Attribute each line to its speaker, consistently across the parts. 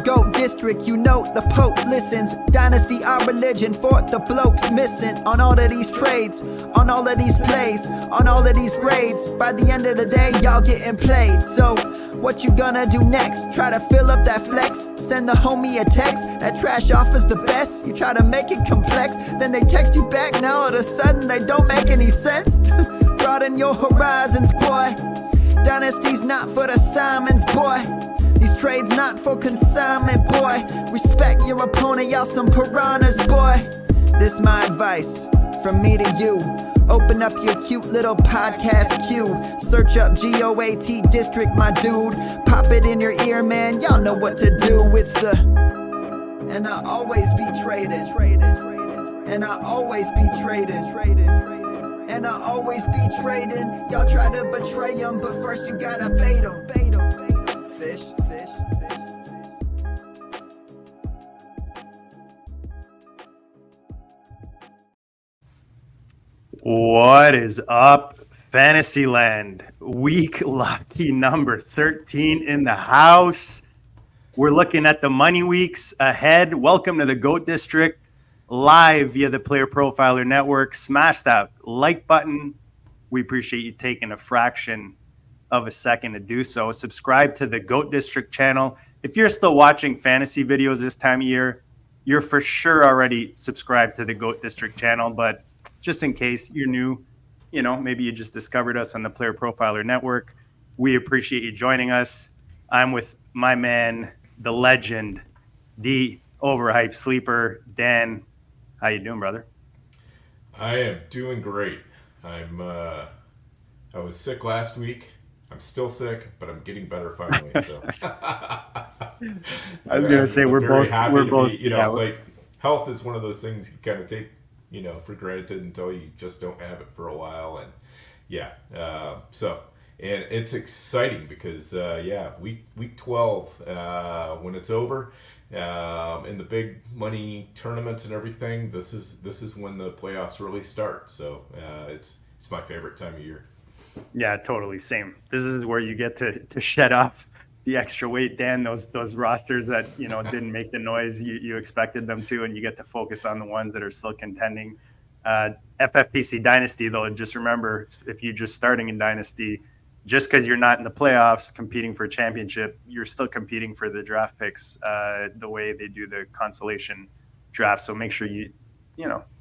Speaker 1: Go DiSTRiCT, you know the Pope listens. Dynasty, our religion, for the blokes missing. On all of these trades, on all of these plays, on all of these grades. By the end of the day, y'all getting played. So, what you gonna do next? Try to fill up that flex? Send the homie a text? That trash offer's the best? You try to make it complex, then they text you back. Now all of a sudden they don't make any sense. Broaden your horizons, boy. Dynasty's not for the Simons, boy. These trades not for consignment, boy. Respect your opponent, y'all some piranhas, boy. This my advice from me to you. Open up your cute little podcast queue. Search up GOAT DiSTRiCT, my dude. Pop it in your ear, man. Y'all know what to do. It's the and I always be traded. And I always be traded. And I always be trading. Y'all try to betray them, but first you gotta bait them. Fish.
Speaker 2: What is up, Fantasyland? Week lucky number 13 in the house. We're looking at the money weeks ahead. Welcome to the GOAT DiSTRiCT, live via the Player Profiler Network. Smash that like button. We appreciate you taking a fraction of a second to do so. Subscribe to the GOAT DiSTRiCT channel. If you're still watching fantasy videos this time of year, you're for sure already subscribed to the GOAT DiSTRiCT channel, but just in case you're new, maybe you just discovered us on the Player Profiler Network. We appreciate you joining us. I'm with my man, the legend, the overhyped sleeper, Dan. How you doing, brother?
Speaker 3: I am doing great. I was sick last week. I'm still sick, but I'm getting better finally. So
Speaker 2: I was gonna say we're both.
Speaker 3: Like health is one of those things you kind of take for granted until you just don't have it for a while. And and it's exciting because week 12, when it's over, in the big money tournaments and everything, this is when the playoffs really start. So it's my favorite time of year.
Speaker 2: Yeah, totally. Same. This is where you get to shed off the extra weight, Dan, those rosters that, didn't make the noise you expected them to, and you get to focus on the ones that are still contending. FFPC Dynasty, though, just remember, if you're just starting in Dynasty, just because you're not in the playoffs competing for a championship, you're still competing for the draft picks the way they do the consolation draft. So make sure you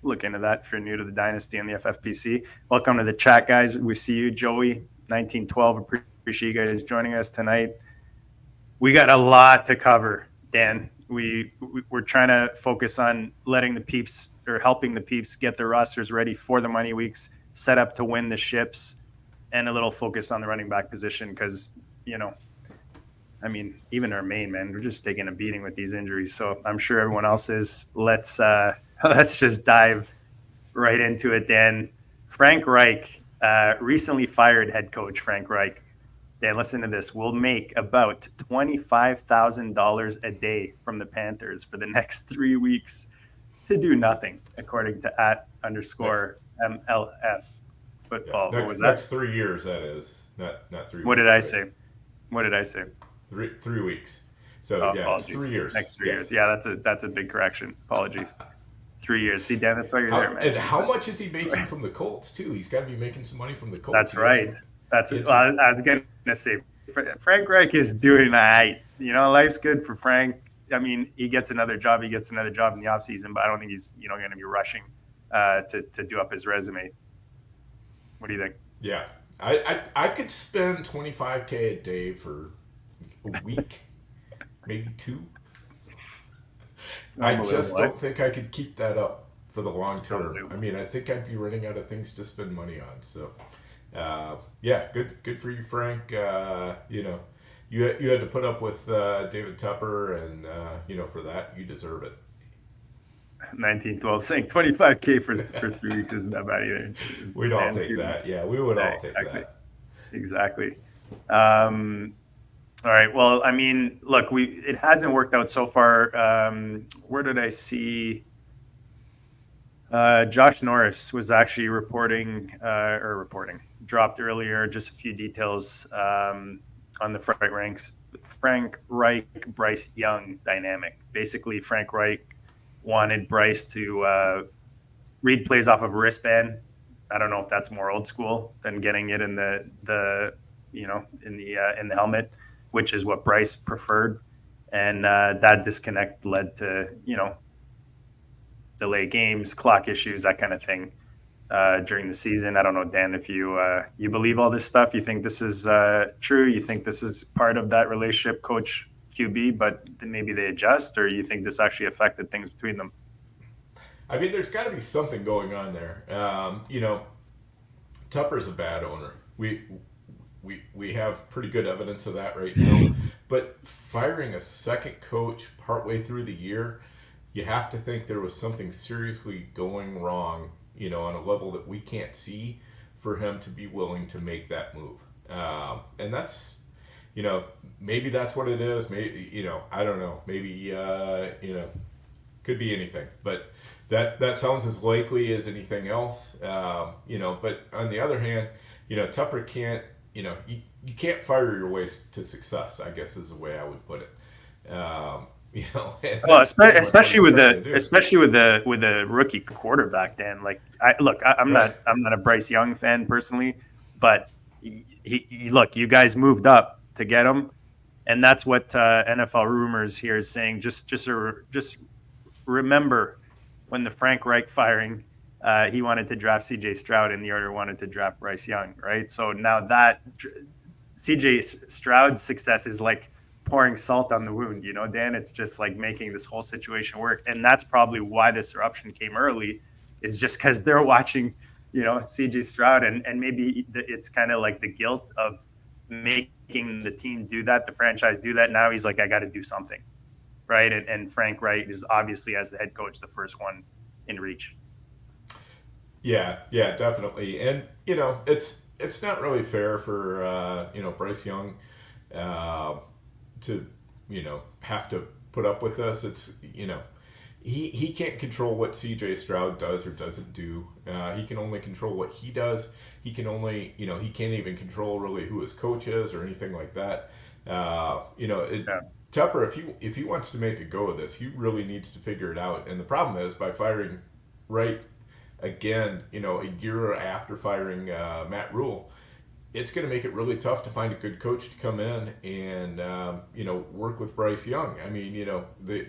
Speaker 2: look into that if you're new to the Dynasty and the FFPC. Welcome to the chat, guys. We see you, Joey, 1912. Appreciate you guys joining us tonight. We got a lot to cover, Dan. We're trying to focus on letting the peeps or helping the peeps get their rosters ready for the money weeks, set up to win the ships, and a little focus on the running back position because, even our main man, we're just taking a beating with these injuries. So I'm sure everyone else is. Let's just dive right into it, Dan. Frank Reich, recently fired head coach Frank Reich. Dan, listen to this. We'll make about $25,000 a day from the Panthers for the next 3 weeks to do nothing, according to @_MLF football.
Speaker 3: Yeah,
Speaker 2: what was that?
Speaker 3: That's 3 years, that is. Not 3 weeks.
Speaker 2: What did I say? What did I say?
Speaker 3: 3 weeks. So, it's 3 years.
Speaker 2: Next 3 years. Yeah, that's a big correction. Apologies. 3 years. See, Dan, that's why you're there, man.
Speaker 3: And how much is he making from the Colts, too? He's got to be making some money from the Colts.
Speaker 2: That's right. I was going to say, Frank Reich is doing all right. Life's good for Frank. He gets another job. He gets another job in the offseason, but I don't think he's, going to be rushing to do up his resume. What do you think?
Speaker 3: Yeah. I could spend $25K a day for a week, maybe 2. I just don't think I could keep that up for the long term. I think I'd be running out of things to spend money on. So, good for you, Frank. You had to put up with David Tepper, and for that you deserve it.
Speaker 2: 1912 saying 25K for 3 weeks isn't that bad either.
Speaker 3: We'd all take that. Yeah, we would all take that.
Speaker 2: Exactly. All right. Well, look, it hasn't worked out so far. Where did I see? Josh Norris was actually dropped earlier, just a few details on the Frank Reich, Bryce Young dynamic. Basically, Frank Reich wanted Bryce to read plays off of a wristband. I don't know if that's more old school than getting it in the helmet, which is what Bryce preferred. And that disconnect led to, delay games, clock issues, that kind of thing during the season. I don't know, Dan, if you believe all this stuff. You think this is true? You think this is part of that relationship, coach QB, but maybe they adjust, or you think this actually affected things between them?
Speaker 3: I mean, there's got to be something going on there. Tupper's a bad owner. We have pretty good evidence of that right now. But firing a second coach partway through the year, you have to think there was something seriously going wrong, on a level that we can't see, for him to be willing to make that move. And that's, maybe that's what it is. Maybe, I don't know. Maybe, could be anything. But that sounds as likely as anything else. But on the other hand, Tupper can't, you can't fire your way to success, I guess is the way I would put it.
Speaker 2: Well, especially with the rookie quarterback, Dan. Like, I'm not a Bryce Young fan personally, but you guys moved up to get him, and that's what NFL rumors here is saying. Just remember when the Frank Reich firing, he wanted to draft C.J. Stroud, and the order wanted to draft Bryce Young, right? So now that C.J. Stroud's success is like pouring salt on the wound, Dan. It's just like making this whole situation work, and that's probably why this eruption came early, is just because they're watching, C.J. Stroud, and maybe it's kind of like the guilt of making the team do that, the franchise do that. Now he's like, I got to do something, right? And Frank Reich is obviously, as the head coach, the first one in reach.
Speaker 3: Yeah, definitely. And, it's not really fair for, Bryce Young to, have to put up with this. It's, he can't control what CJ Stroud does or doesn't do. He can only control what he does. He can only, he can't even control really who his coach is or anything like that. Tupper, if he wants to make a go of this, he really needs to figure it out. And the problem is, by firing Wright again, a year after firing Matt Rule, it's going to make it really tough to find a good coach to come in and work with Bryce Young. I mean, the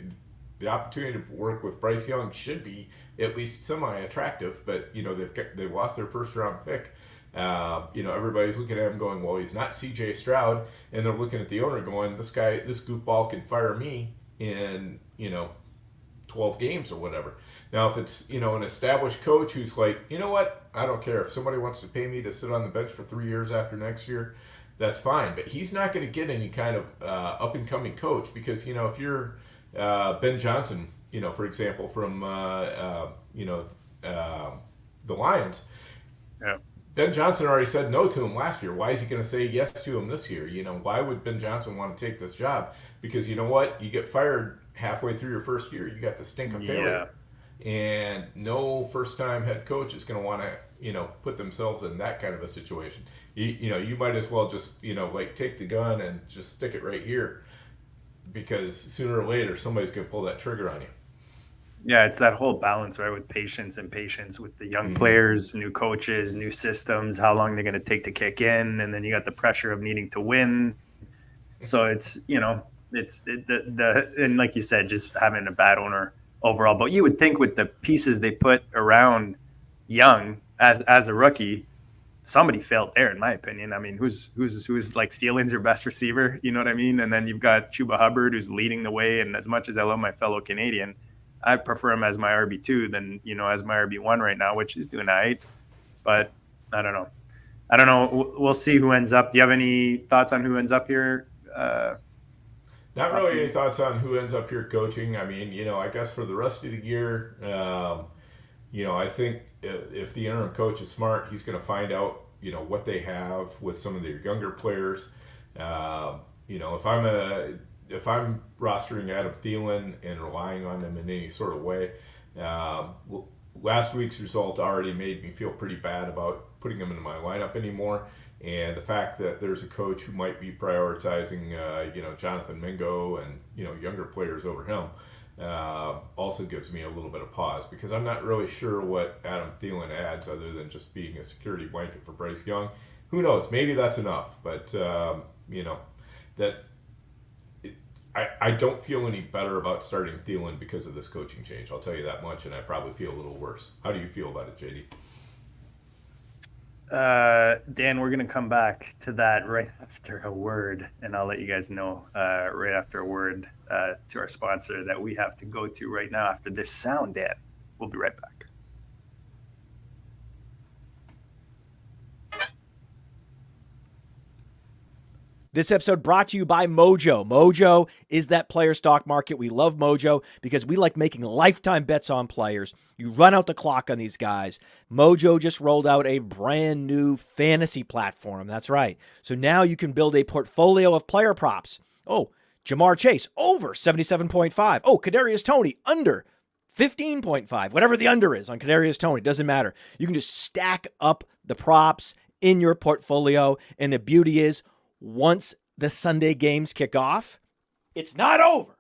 Speaker 3: opportunity to work with Bryce Young should be at least semi-attractive, but they've lost their first round pick. Everybody's looking at him going, well, he's not C.J. Stroud, and they're looking at the owner going, this goofball can fire me in 12 games or whatever. Now, if it's, an established coach who's like, you know what, I don't care. If somebody wants to pay me to sit on the bench for 3 years after next year, that's fine. But he's not going to get any kind of up-and-coming coach because, if you're Ben Johnson, for example, from, the Lions,
Speaker 2: yeah.
Speaker 3: Ben Johnson already said no to him last year. Why is he going to say yes to him this year? Why would Ben Johnson want to take this job? Because you know what? You get fired halfway through your first year, you got the stink of failure. And no first-time head coach is going to want to, put themselves in that kind of a situation. You might as well just, take the gun and just stick it right here, because sooner or later somebody's going to pull that trigger on you.
Speaker 2: Yeah, it's that whole balance, right, with patience with the young players, new coaches, new systems, how long they're going to take to kick in, and then you got the pressure of needing to win. So it's, and like you said, just having a bad owner overall. But you would think with the pieces they put around Young as a rookie, somebody failed there, in my opinion. I mean, who's like Thielen's your best receiver, you know what I mean? And then you've got Chuba Hubbard, who's leading the way. And as much as I love my fellow Canadian, I prefer him as my RB2 than, as my RB1 right now, which is doing all right. But I don't know. We'll see who ends up. Do you have any thoughts on who ends up here?
Speaker 3: Not really any thoughts on who ends up here coaching. I mean, I guess for the rest of the year, I think if the interim coach is smart, he's going to find out, what they have with some of their younger players. If I'm rostering Adam Thielen and relying on them in any sort of way, last week's result already made me feel pretty bad about, putting him in my lineup anymore. And the fact that there's a coach who might be prioritizing, Jonathan Mingo and, younger players over him also gives me a little bit of pause, because I'm not really sure what Adam Thielen adds other than just being a security blanket for Bryce Young. Who knows? Maybe that's enough. But, I don't feel any better about starting Thielen because of this coaching change. I'll tell you that much, and I probably feel a little worse. How do you feel about it, JD?
Speaker 2: Dan, we're going to come back to that right after a word, and I'll let you guys know right after a word to our sponsor that we have to go to right now after this sound, Dan. We'll be right back.
Speaker 4: This episode brought to you by Mojo. Mojo is that player stock market. We love Mojo because we like making lifetime bets on players. You run out the clock on these guys. Mojo just rolled out a brand new fantasy platform. That's right. So now you can build a portfolio of player props. Oh, Jamar Chase, over 77.5. Oh, Kadarius Toney, under 15.5. Whatever the under is on Kadarius Toney, doesn't matter. You can just stack up the props in your portfolio. And the beauty is, once the Sunday games kick off, it's not over.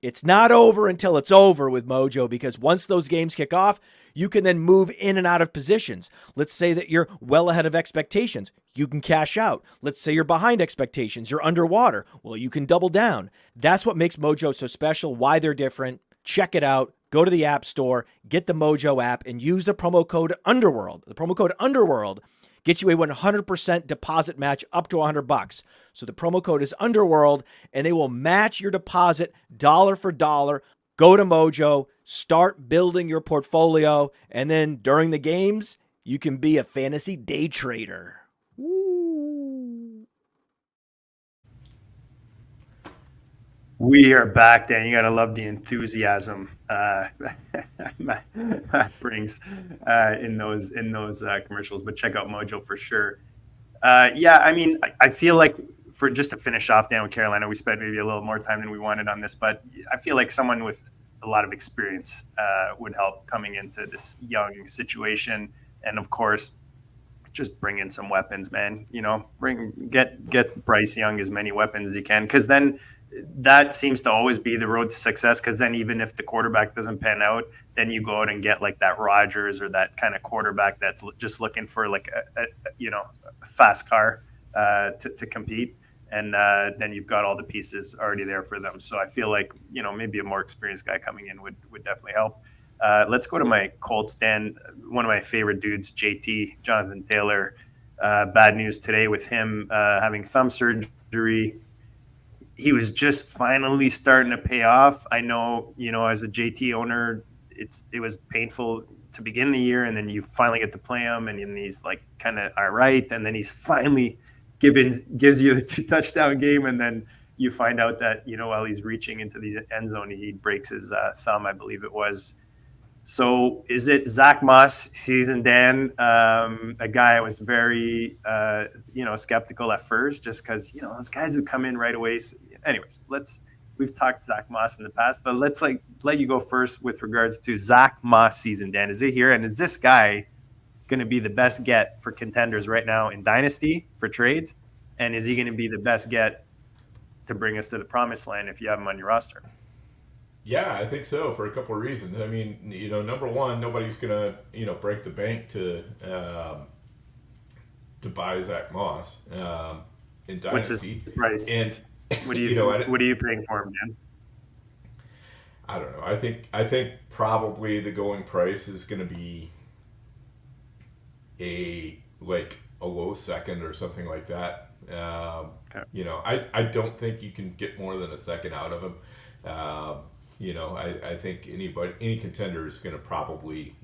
Speaker 4: It's not over until it's over with Mojo, because once those games kick off, you can then move in and out of positions. Let's say that you're well ahead of expectations. You can cash out. Let's say you're behind expectations. You're underwater. Well, you can double down. That's what makes Mojo so special, why they're different. Check it out. Go to the App Store, get the Mojo app, and use the promo code UNDERWORLD. The promo code UNDERWORLD gets you a 100% deposit match up to $100. So the promo code is UNDERWORLD, and they will match your deposit dollar for dollar. Go to Mojo, start building your portfolio, and then during the games, you can be a fantasy day trader. Woo.
Speaker 2: We are back, Dan. You gotta love the enthusiasm that brings in those commercials. But check out Mojo for sure. I feel like, for just to finish off, Dan, with Carolina, we spent maybe a little more time than we wanted on this, but I feel like someone with a lot of experience would help coming into this young situation, and of course, just bring in some weapons, man. Get Bryce Young as many weapons as you can, because then that seems to always be the road to success, because then even if the quarterback doesn't pan out, then you go out and get like that Rodgers or that kind of quarterback that's just looking for like a fast car to compete, and then you've got all the pieces already there for them. So I feel like maybe a more experienced guy coming in would definitely help. Let's go to my Colts, Dan. One of my favorite dudes, JT, Jonathan Taylor. Bad news today with him having thumb surgery. He was just finally starting to pay off. I know, as a JT owner, it was painful to begin the year, and then you finally get to play him, and he's like kind of all right, and then he's finally gives you a 2-touchdown game, and then you find out that while he's reaching into the end zone, he breaks his thumb, I believe it was. So is it Zach Moss season, Dan? A guy I was very skeptical at first, just because those guys who come in right away. Anyways, we've talked Zach Moss in the past, but let's let you go first with regards to Zach Moss season, Dan. Is it here, and is this guy going to be the best get for contenders right now in Dynasty for trades, and is he going to be the best get to bring us to the promised land if you have him on your roster?
Speaker 3: Yeah, I think so, for a couple of reasons. I mean, number one, nobody's gonna break the bank to buy Zach Moss in Dynasty.
Speaker 2: What's his price?
Speaker 3: And
Speaker 2: what are you paying for him, Dan?
Speaker 3: I don't know. I think probably the going price is going to be a low second or something like that. Okay. I don't think you can get more than a second out of him. I think any contender is going to probably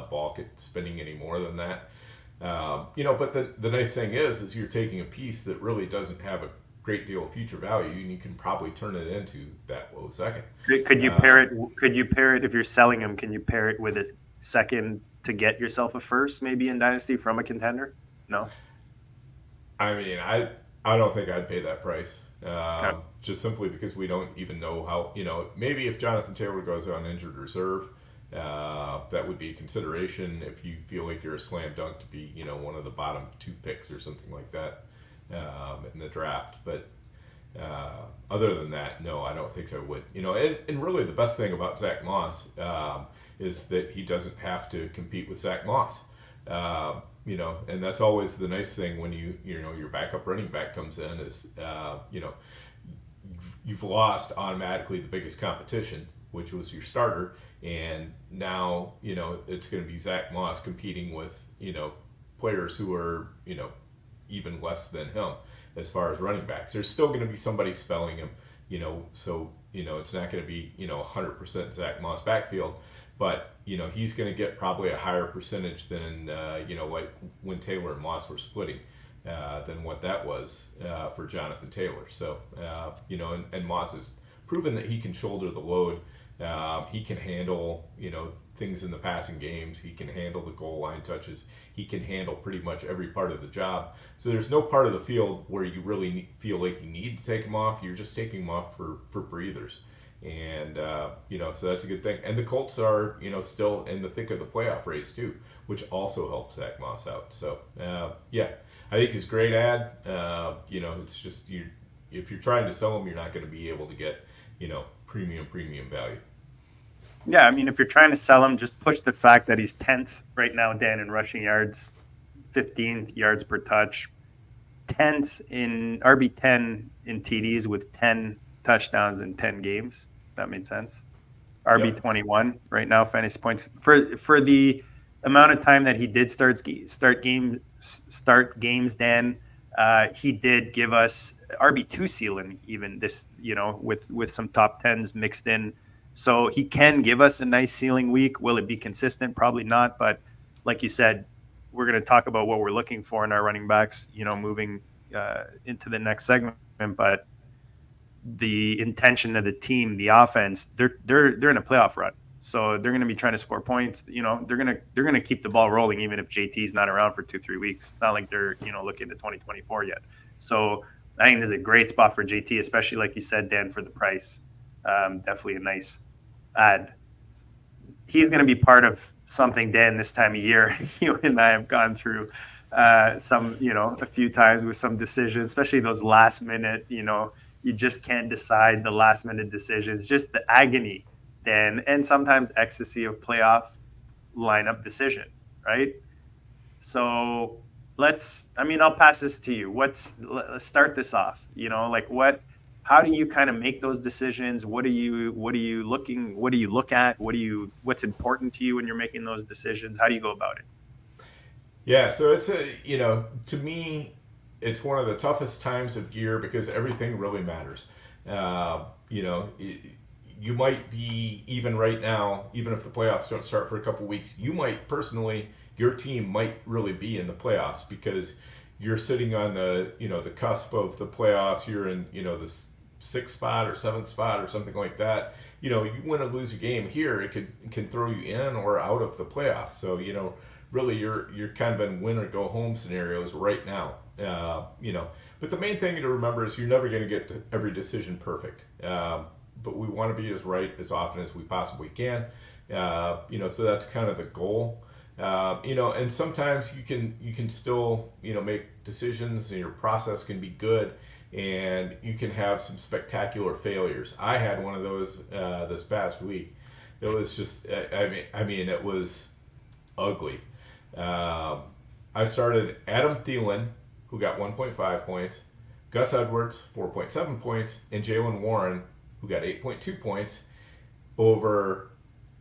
Speaker 3: balk at spending any more than that. But the nice thing is you're taking a piece that really doesn't have a great deal of future value, and you can probably turn it into that low second.
Speaker 2: Could you pair it? Could you pair it if you're selling him? Can you pair it with a second to get yourself a first, maybe in Dynasty from a contender? No.
Speaker 3: I mean, I don't think I'd pay that price.
Speaker 2: Okay.
Speaker 3: Just simply because we don't even know how. Maybe if Jonathan Taylor goes on injured reserve, that would be a consideration if you feel like you're a slam dunk to be, one of the bottom 2 picks or something like that in the draft. But other than that, no, I don't think I would. And really the best thing about Zach Moss is that he doesn't have to compete with Zach Moss. And that's always the nice thing when your backup running back comes in is, you've lost automatically the biggest competition, which was your starter. And now, it's going to be Zach Moss competing with, players who are, even less than him as far as running backs. There's still going to be somebody spelling him, so, it's not going to be, 100% Zach Moss backfield, but, he's going to get probably a higher percentage than, like when Taylor and Moss were splitting than what that was for Jonathan Taylor. So, and Moss has proven that he can shoulder the load. He can handle, things in the passing games. He can handle the goal line touches. He can handle pretty much every part of the job. So there's no part of the field where you really feel like you need to take him off. You're just taking him off for breathers. And, so that's a good thing. And the Colts are, still in the thick of the playoff race too, which also helps Zach Moss out. So, I think he's a great ad. It's just, if you're trying to sell him, you're not going to be able to get, premium value.
Speaker 2: Yeah, I mean, if you're trying to sell him, just push the fact that he's 10th right now, Dan, in rushing yards, 15th yards per touch, 10th in RB10 in TDs with 10 touchdowns in 10 games. That made sense. RB21 right now, fantasy points for the amount of time that he did start games. Dan, he did give us RB2 ceiling even this, with some top 10s mixed in. So he can give us a nice ceiling week. Will it be consistent? Probably not. But like you said, we're going to talk about what we're looking for in our running backs, moving into the next segment. But the intention of the team, the offense, they're in a playoff run. So they're going to be trying to score points. They're going to keep the ball rolling even if JT's not around for 2-3 weeks. It's not like they're looking to 2024 yet. So I think this is a great spot for JT, especially like you said, Dan, for the price. Definitely a nice ad. He's going to be part of something, Dan, this time of year. You and I have gone through a few times with some decisions, especially those last minute. You just can't decide the last minute decisions. Just the agony, Dan, and sometimes ecstasy of playoff lineup decision, right? So I'll pass this to you. Let's start this off. How do you kind of make those decisions? What do you look at? What's important to you when you're making those decisions? How do you go about it?
Speaker 3: Yeah, so it's to me, it's one of the toughest times of year because everything really matters. You might be, even right now, even if the playoffs don't start for a couple weeks, you might personally, your team might really be in the playoffs because you're sitting on the cusp of the playoffs. You're in, the 6th spot or 7th spot or something like that. You win or lose a game here, it can throw you in or out of the playoffs. So, really you're kind of in win or go home scenarios right now. But the main thing to remember is you're never going to get every decision perfect. But we want to be as right as often as we possibly can. So that's kind of the goal. And sometimes you can still, make decisions and your process can be good and you can have some spectacular failures. I had one of those this past week. It was just, it was ugly. I started Adam Thielen, who got 1.5 points, Gus Edwards, 4.7 points, and Jalen Warren, who got 8.2 points, over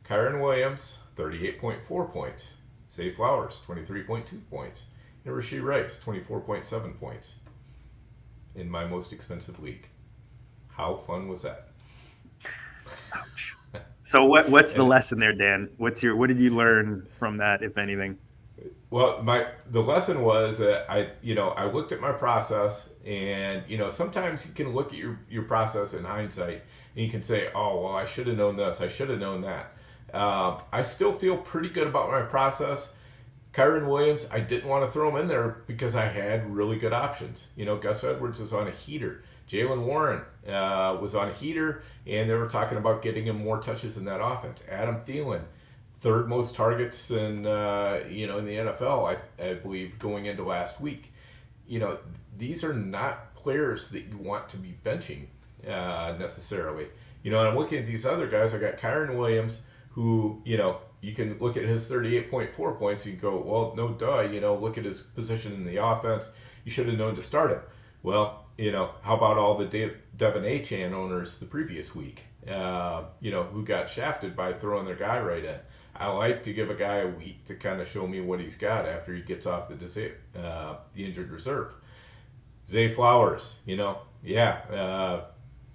Speaker 3: Kyren Williams, 38.4 points, Zay Flowers, 23.2 points, and Rashee Rice, 24.7 points in my most expensive league. How fun was that?
Speaker 2: Ouch. So what's the lesson there, Dan? What did you learn from that, if anything?
Speaker 3: Well, the lesson was that I looked at my process, and sometimes you can look at your process in hindsight, and you can say, oh well, I should have known this, I should have known that. I still feel pretty good about my process. Kyren Williams, I didn't want to throw him in there because I had really good options. Gus Edwards was on a heater. Jalen Warren was on a heater, and they were talking about getting him more touches in that offense. Adam Thielen, third most targets in in the NFL, I believe, going into last week. These are not players that you want to be benching necessarily. And I'm looking at these other guys. I got Kyren Williams, who, you can look at his 38.4 points. You can go, well, no duh, look at his position in the offense. You should have known to start him. Well, how about all the Devin Eteinne owners the previous week, who got shafted by throwing their guy right in? I like to give a guy a week to kind of show me what he's got after he gets off the injured reserve. Zay Flowers, good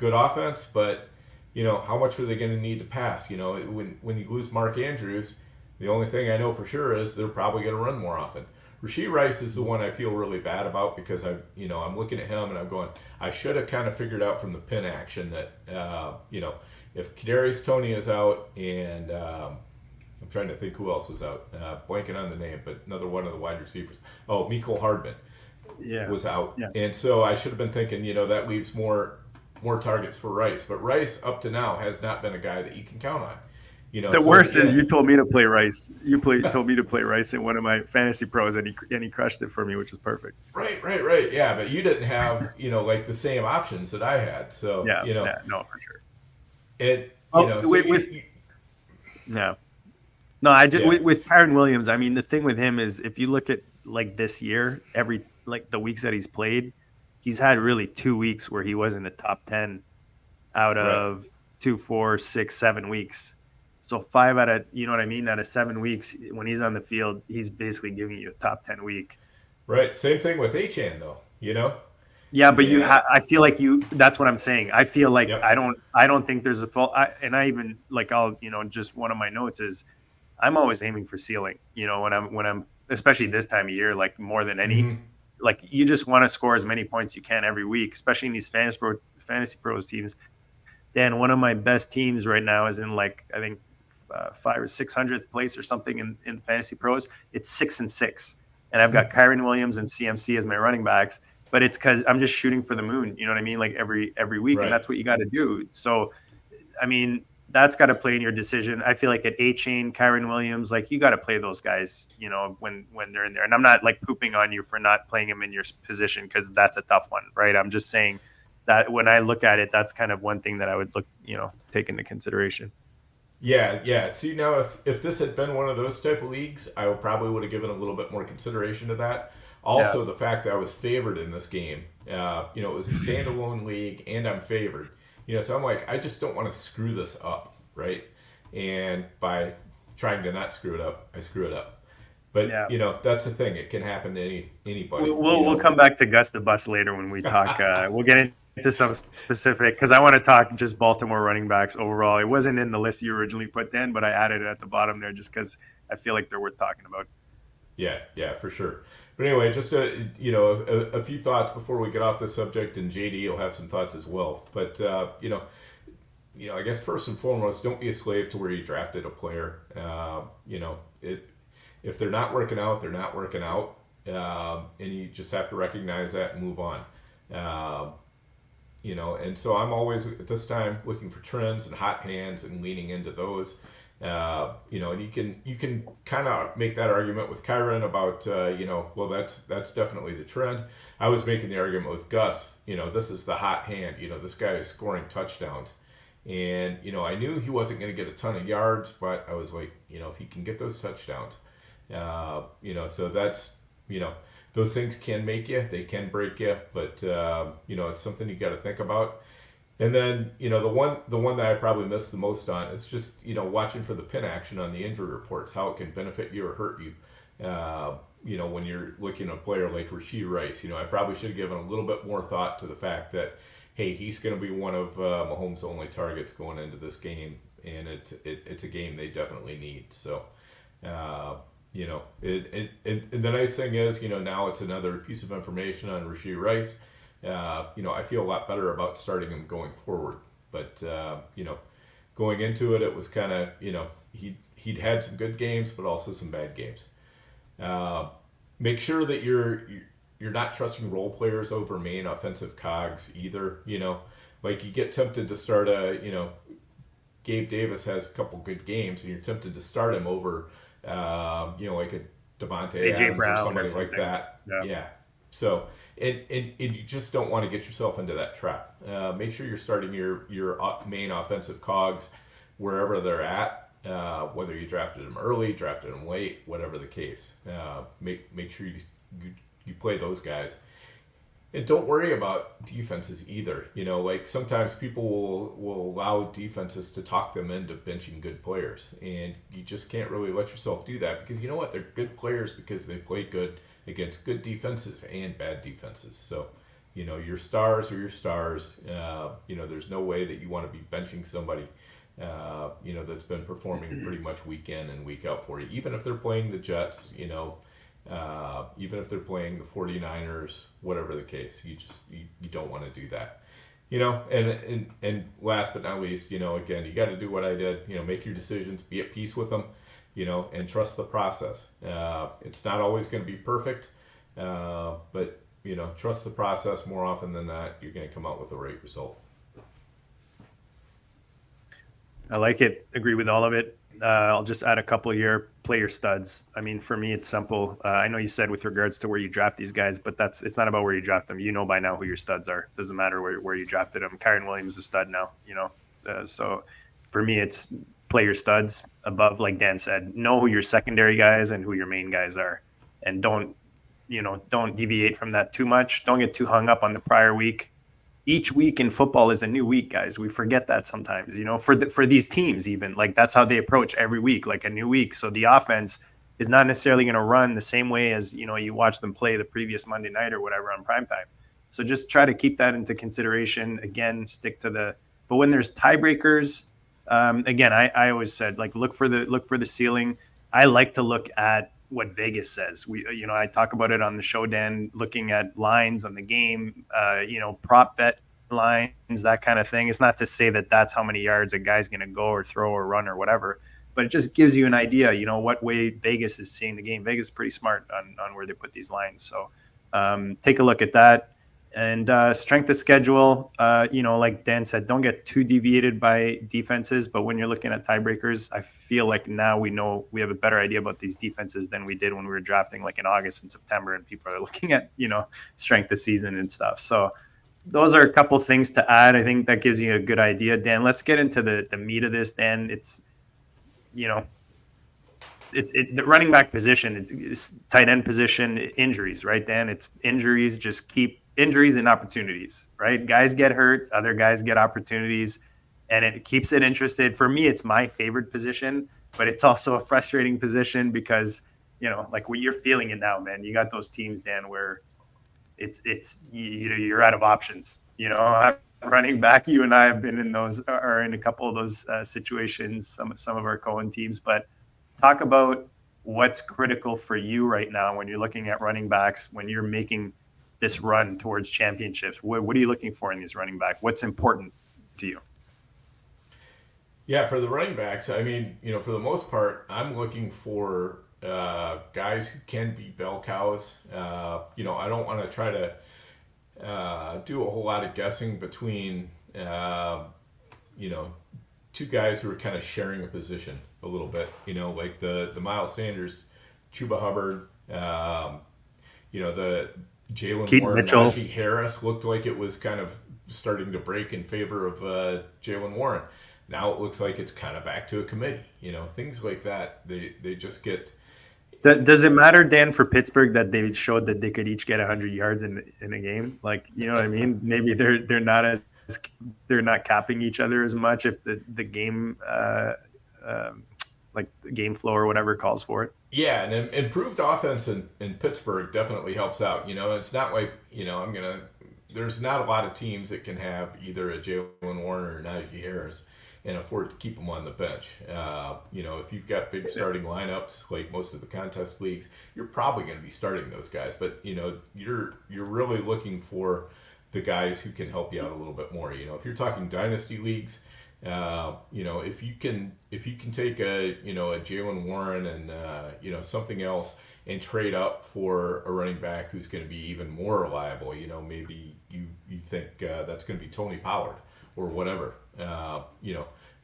Speaker 3: offense, but how much are they going to need to pass? When you lose Mark Andrews, the only thing I know for sure is they're probably going to run more often. Rasheed Rice is the one I feel really bad about because I'm looking at him and I'm going, I should have kind of figured out from the pin action that if Kadarius Toney is out and I'm trying to think who else was out, blanking on the name, but another one of the wide receivers. Oh, Mecole Hardman was out, and so I should have been thinking, that leaves more targets for Rice, but Rice up to now has not been a guy that you can count on.
Speaker 2: The worst is you told me to play Rice. Told me to play Rice in one of my fantasy pros, and he crushed it for me, which was perfect.
Speaker 3: Right. Yeah, but you didn't have like the same options that I had. So
Speaker 2: no, for sure. With Kyren Williams, I mean, the thing with him is if you look at like this year, the weeks that he's played, he's had really 2 weeks where he was in the top 10 out of 2, 4, 6, 7 weeks. So 5 out of 7 weeks when he's on the field, he's basically giving you a top 10 week.
Speaker 3: Right. Same thing with Eteinne though,
Speaker 2: Yeah, but I feel like that's what I'm saying. I feel like I don't think there's a fault. Just one of my notes is I'm always aiming for ceiling, when I'm especially this time of year, like more than any, like you just want to score as many points you can every week, especially in these fantasy pros teams. Dan, one of my best teams right now is in I think 500th or 600th place or something in fantasy pros. It's 6-6, and I've got Kyren Williams and CMC as my running backs, but it's because I'm just shooting for the moon. You know what I mean? Like every week, and that's what you got to do. So, I mean, that's got to play in your decision. I feel like at Eteinne, Kyren Williams, like you got to play those guys, when they're in there. And I'm not like pooping on you for not playing them in your position because that's a tough one, right? I'm just saying that when I look at it, that's kind of one thing that I would take into consideration.
Speaker 3: Yeah. See, now if this had been one of those type of leagues, I probably would have given a little bit more consideration to that. Also, the fact that I was favored in this game, it was a standalone league and I'm favored. So I'm like, I just don't want to screw this up, right? And by trying to not screw it up, I screw it up. But, that's the thing. It can happen to anybody.
Speaker 2: We'll come back to Gus the Bus later when we talk. We'll get into some specific, because I want to talk just Baltimore running backs overall. It wasn't in the list you originally put in, but I added it at the bottom there just because I feel like they're worth talking about.
Speaker 3: Yeah, for sure. But anyway, just a few thoughts before we get off the subject, and JD will have some thoughts as well. But I guess first and foremost, don't be a slave to where you drafted a player. If they're not working out, they're not working out, and you just have to recognize that and move on. And so I'm always at this time looking for trends and hot hands and leaning into those. And you can kind of make that argument with Kyren about, well, that's definitely the trend. I was making the argument with Gus, this is the hot hand, this guy is scoring touchdowns. And, I knew he wasn't going to get a ton of yards, but I was like, if he can get those touchdowns, so that's, those things can make you, they can break you, but, it's something you got to think about. And then, the one that I probably missed the most on is just, watching for the pin action on the injury reports, how it can benefit you or hurt you. When you're looking at a player like Rasheed Rice, I probably should have given a little bit more thought to the fact that, hey, he's going to be one of Mahomes' only targets going into this game, and it's a game they definitely need. So, and the nice thing is, now it's another piece of information on Rasheed Rice. I feel a lot better about starting him going forward. But, going into it, it was kind of, he'd had some good games, but also some bad games. Make sure that you're not trusting role players over main offensive cogs either. Like you get tempted to start Gabe Davis has a couple good games and you're tempted to start him over, like a Devontae
Speaker 2: A.J.
Speaker 3: Adams
Speaker 2: Brown
Speaker 3: or
Speaker 2: or
Speaker 3: somebody like
Speaker 2: something.
Speaker 3: that. Yeah. So, and you just don't want to get yourself into that trap. Make sure you're starting your main offensive cogs wherever they're at, whether you drafted them early, drafted them late, whatever the case. Make sure you play those guys. And don't worry about defenses either. Like sometimes people will allow defenses to talk them into benching good players. And you just can't really let yourself do that because you know what? They're good players because they played good against good defenses and bad defenses. So, your stars are your stars. There's no way that you want to be benching somebody, that's been performing pretty much week in and week out for you. Even if they're playing the Jets, even if they're playing the 49ers, whatever the case, you don't want to do that. And last but not least, again, you got to do what I did, make your decisions, be at peace with them, and trust the process. It's not always going to be perfect, but, trust the process. More often than not, you're going to come out with the right result.
Speaker 2: I like it. Agree with all of it. I'll just add a couple here. Play your studs. I mean, for me, it's simple. I know you said with regards to where you draft these guys, but it's not about where you draft them. You know by now who your studs are. Doesn't matter where you drafted them. Kyren Williams is a stud now. So for me, it's play your studs above. Like Dan said, know who your secondary guys and who your main guys are, and don't deviate from that too much. Don't get too hung up on the prior week. Each week in football is a new week, guys. We forget that sometimes, for these teams, even like that's how they approach every week, like a new week. So the offense is not necessarily going to run the same way as, you watch them play the previous Monday night or whatever on primetime. So just try to keep that into consideration. Again, stick to but when there's tiebreakers, again, I always said, like, look for the ceiling. I like to look at what Vegas says. I talk about it on the show, Dan, looking at lines on the game, prop bet lines, that kind of thing. It's not to say that that's how many yards a guy's going to go or throw or run or whatever, but it just gives you an idea, what way Vegas is seeing the game. Vegas is pretty smart on where they put these lines. So take a look at that. And strength of schedule, like Dan said, don't get too deviated by defenses. But when you're looking at tiebreakers, I feel like now we have a better idea about these defenses than we did when we were drafting like in August and September, and people are looking at, strength of season and stuff. So those are a couple things to add. I think that gives you a good idea. Dan, let's get into the meat of this, Dan. It's, the running back position, it's tight end position, injuries, right, Dan? It's injuries, just keep injuries and opportunities, right? Guys get hurt, other guys get opportunities, and it keeps it interested. For me, it's my favorite position, but it's also a frustrating position because, like what you're feeling it now, man. You got those teams, Dan, where you're out of options. Running back, you and I have been in those, or in a couple of those situations, some of our Cohen teams. But talk about what's critical for you right now when you're looking at running backs, when you're making this run towards championships. What are you looking for in these running back? What's important to you?
Speaker 3: Yeah, for the running backs, I mean, for the most part, I'm looking for guys who can be bell cows. I don't want to try to do a whole lot of guessing between, two guys who are kind of sharing a position a little bit, like the Miles Sanders, Chuba Hubbard, the Jalen Warren, Najee Harris looked like it was kind of starting to break in favor of Jalen Warren. Now it looks like it's kind of back to a committee. Things like that. They just get.
Speaker 2: Does it matter, Dan, for Pittsburgh that they showed that they could each get 100 yards in a game? Like, you know what I mean? Maybe they're not capping each other as much if the game like the game flow or whatever calls for it.
Speaker 3: Yeah, and improved offense in Pittsburgh definitely helps out. It's not like, there's not a lot of teams that can have either a Jalen Warren or Najee Harris and afford to keep them on the bench. If you've got big starting lineups, like most of the contest leagues, you're probably going to be starting those guys. But, you're really looking for the guys who can help you out a little bit more. If you're talking dynasty leagues, if you can take a Jalen Warren and something else and trade up for a running back who's going to be even more reliable, maybe you think that's going to be Tony Pollard or whatever.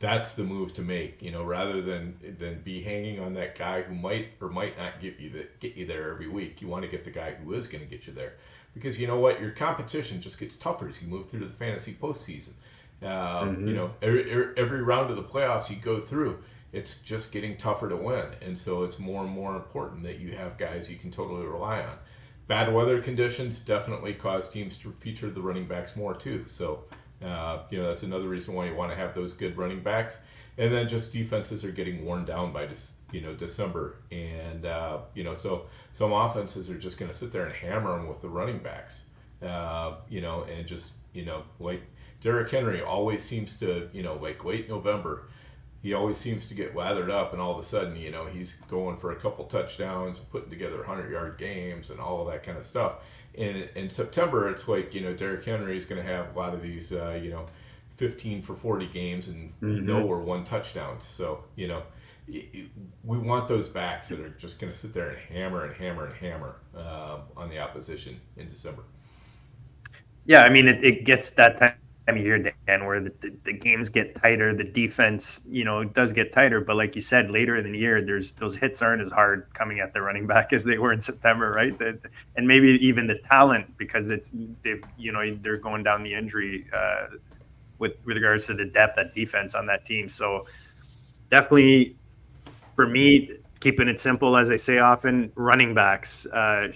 Speaker 3: that's the move to make, rather than be hanging on that guy who might or might not get you there every week. You want to get the guy who is going to get you there, because you know what, your competition just gets tougher as you move through the fantasy postseason. Every round of the playoffs you go through, it's just getting tougher to win, and so it's more and more important that you have guys you can totally rely on. Bad weather conditions definitely cause teams to feature the running backs more too. So, that's another reason why you want to have those good running backs. And then just defenses are getting worn down by December, and so some offenses are just going to sit there and hammer them with the running backs. And just like Derrick Henry always seems to like late November, he always seems to get lathered up, and all of a sudden, he's going for a couple touchdowns and putting together 100-yard games and all of that kind of stuff. And in September, it's like, Derrick Henry is going to have a lot of these, 15 for 40 games and no or one touchdowns. So, we want those backs that are just going to sit there and hammer and hammer and hammer on the opposition in December.
Speaker 2: Yeah, I mean, it gets that time of year, Dan, where the games get tighter. The defense, does get tighter. But like you said, later in the year, those hits aren't as hard coming at the running back as they were in September, right? And maybe even the talent, because they're going down the injury with regards to the depth at defense on that team. So definitely, for me, keeping it simple, as I say often, running backs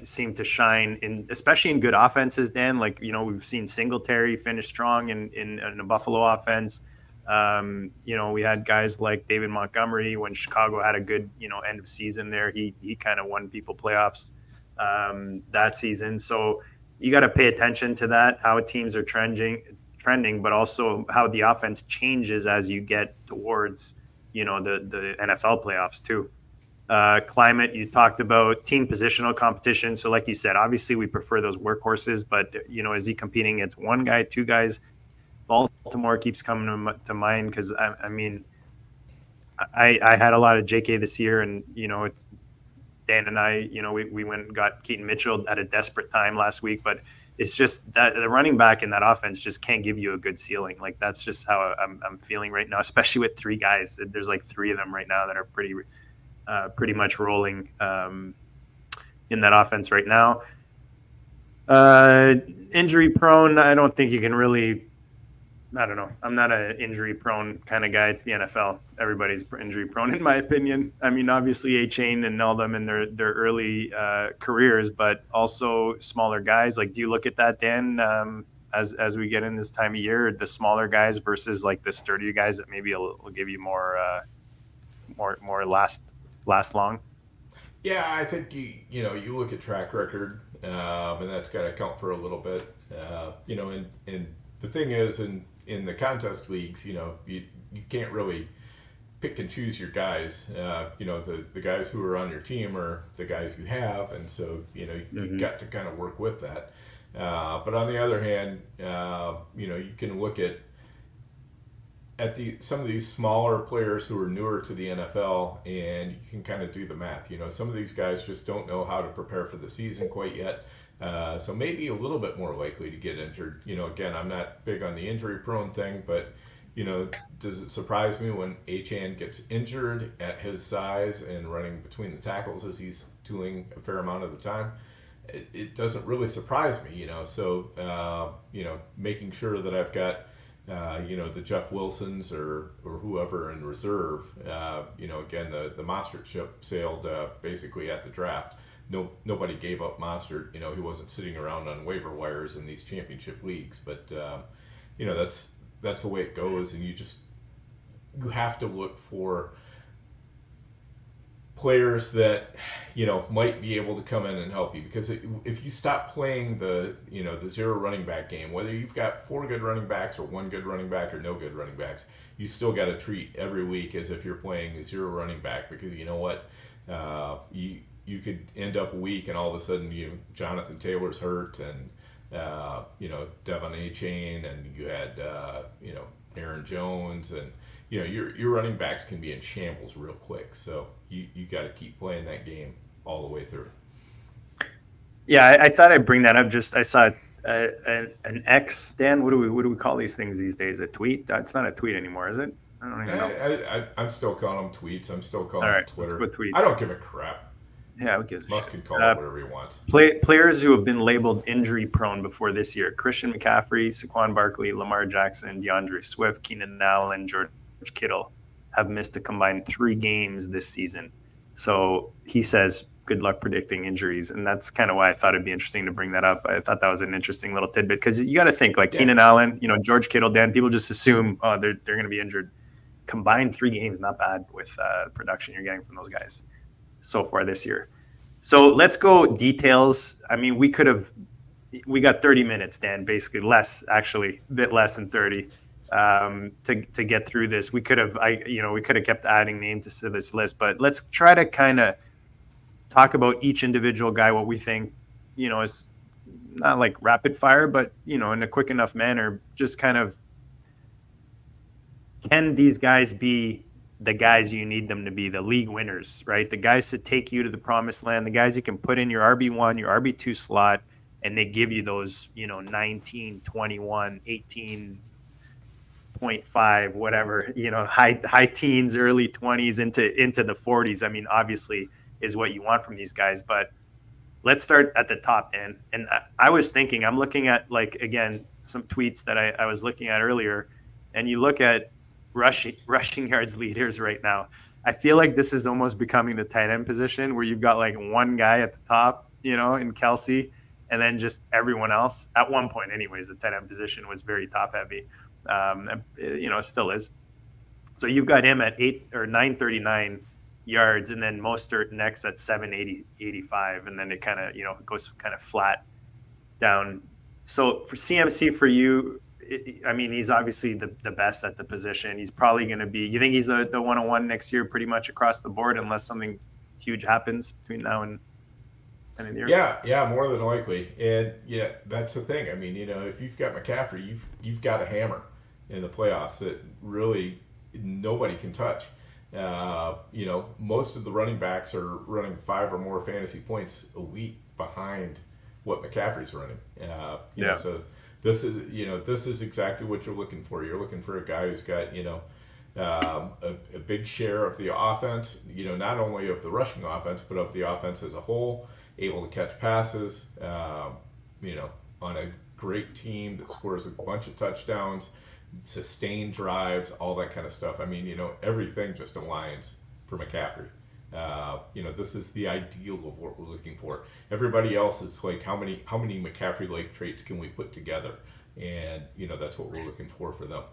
Speaker 2: seem to shine especially in good offenses, Dan. Like, we've seen Singletary finish strong in a Buffalo offense. We had guys like David Montgomery when Chicago had a good, end of season there. He kind of won people playoffs that season. So you got to pay attention to that, how teams are trending, but also how the offense changes as you get towards, the NFL playoffs too. Climate, you talked about team positional competition. So like you said, obviously we prefer those workhorses, but is he competing against one guy, two guys? Baltimore keeps coming to mind, because I mean, I had a lot of JK this year, and it's Dan and I, we went and got Keaton Mitchell at a desperate time last week, but it's just that the running back in that offense just can't give you a good ceiling. Like, that's just how I'm feeling right now, especially with three guys. There's like three of them right now that are pretty much rolling in that offense right now. Injury prone, I don't think you can really, I don't know. I'm not an injury prone kind of guy. It's the NFL. Everybody's injury prone, in my opinion. I mean, obviously Eteinne and all them in their early careers, but also smaller guys. Like, do you look at that, Dan, as we get in this time of year, the smaller guys versus like the sturdier guys that maybe will give you more last long?
Speaker 3: Yeah, I think you look at track record, and that's got to count for a little bit. And the thing is, in the contest leagues, you can't really pick and choose your guys. The guys who are on your team are the guys you have, and so you've got to kind of work with that. But on the other hand, you can look at some of these smaller players who are newer to the NFL, and you can kind of do the math. Some of these guys just don't know how to prepare for the season quite yet. So maybe a little bit more likely to get injured. Again, I'm not big on the injury prone thing, but, does it surprise me when Eteinne gets injured at his size and running between the tackles as he's doing a fair amount of the time? It doesn't really surprise me, So, making sure that I've got, the Jeff Wilsons or whoever in reserve, again, the Mostert ship sailed basically at the draft. Nobody gave up Mostert. He wasn't sitting around on waiver wires in these championship leagues. But that's the way it goes, and you have to look for players that might be able to come in and help you, because if you stop playing the zero running back game, whether you've got 4 good running backs or 1 good running back or no good running backs, you still got to treat every week as if you're playing a zero running back, because you know what, you could end up a week and all of a sudden Jonathan Taylor's hurt, and Devon Achane, and you had Aaron Jones, and your running backs can be in shambles real quick. So you got to keep playing that game all the way through.
Speaker 2: Yeah, I thought I'd bring that up. I saw an X, Dan. What do we call these things these days? A tweet? It's not a tweet anymore, is it? I don't even know.
Speaker 3: I'm still calling them tweets. I'm still calling
Speaker 2: All
Speaker 3: them
Speaker 2: right, let's
Speaker 3: Twitter.
Speaker 2: go tweets.
Speaker 3: I don't give a crap.
Speaker 2: Yeah, who gives a
Speaker 3: Musk
Speaker 2: shit?
Speaker 3: can call it whatever he wants.
Speaker 2: Players who have been labeled injury prone before this year: Christian McCaffrey, Saquon Barkley, Lamar Jackson, DeAndre Swift, Keenan Allen, George Kittle have missed a combined 3 games this season. So he says, good luck predicting injuries. And that's kind of why I thought it'd be interesting to bring that up. I thought that was an interesting little tidbit because you got to think like Keenan Allen, George Kittle, Dan, people just assume, they're going to be injured. Combined 3 games, not bad with production you're getting from those guys so far this year. So let's go details. I mean, we got 30 minutes, Dan, basically a bit less than 30 to get through this. We could have kept adding names to this list, but let's try to kind of talk about each individual guy, what we think, is not like rapid fire, but, in a quick enough manner, just kind of, can these guys be the guys you need them to be, the league winners, right? The guys to take you to the promised land, the guys you can put in your RB1, your RB2 slot, and they give you those, 19, 21, 18.5, whatever, high teens, early 20s into the 40s. I mean, obviously is what you want from these guys, but let's start at the top, Dan. And I was thinking, I'm looking at, like, again, some tweets that I was looking at earlier, and you look at rushing yards leaders right now. I feel like this is almost becoming the tight end position where you've got like one guy at the top, in Kelsey, and then just everyone else. At one point, anyways, the tight end position was very top heavy. It still is. So you've got him at 939 yards, and then Mostert next at 785, and then it kind of goes kind of flat down. So for CMC, for you, I mean, he's obviously the best at the position. He's probably going to be, you think he's the 101 next year pretty much across the board unless something huge happens between now and the end of the year?
Speaker 3: Yeah, more than likely. And yeah, that's the thing. I mean, if you've got McCaffrey, you've got a hammer in the playoffs that really nobody can touch. Most of the running backs are running 5 or more fantasy points a week behind what McCaffrey's running. So this is exactly what you're looking for. You're looking for a guy who's got, a big share of the offense, not only of the rushing offense, but of the offense as a whole, able to catch passes, on a great team that scores a bunch of touchdowns, sustain drives, all that kind of stuff. I mean, everything just aligns for McCaffrey. This is the ideal of what we're looking for. Everybody else is like, how many McCaffrey-like traits can we put together? And, that's what we're looking for them.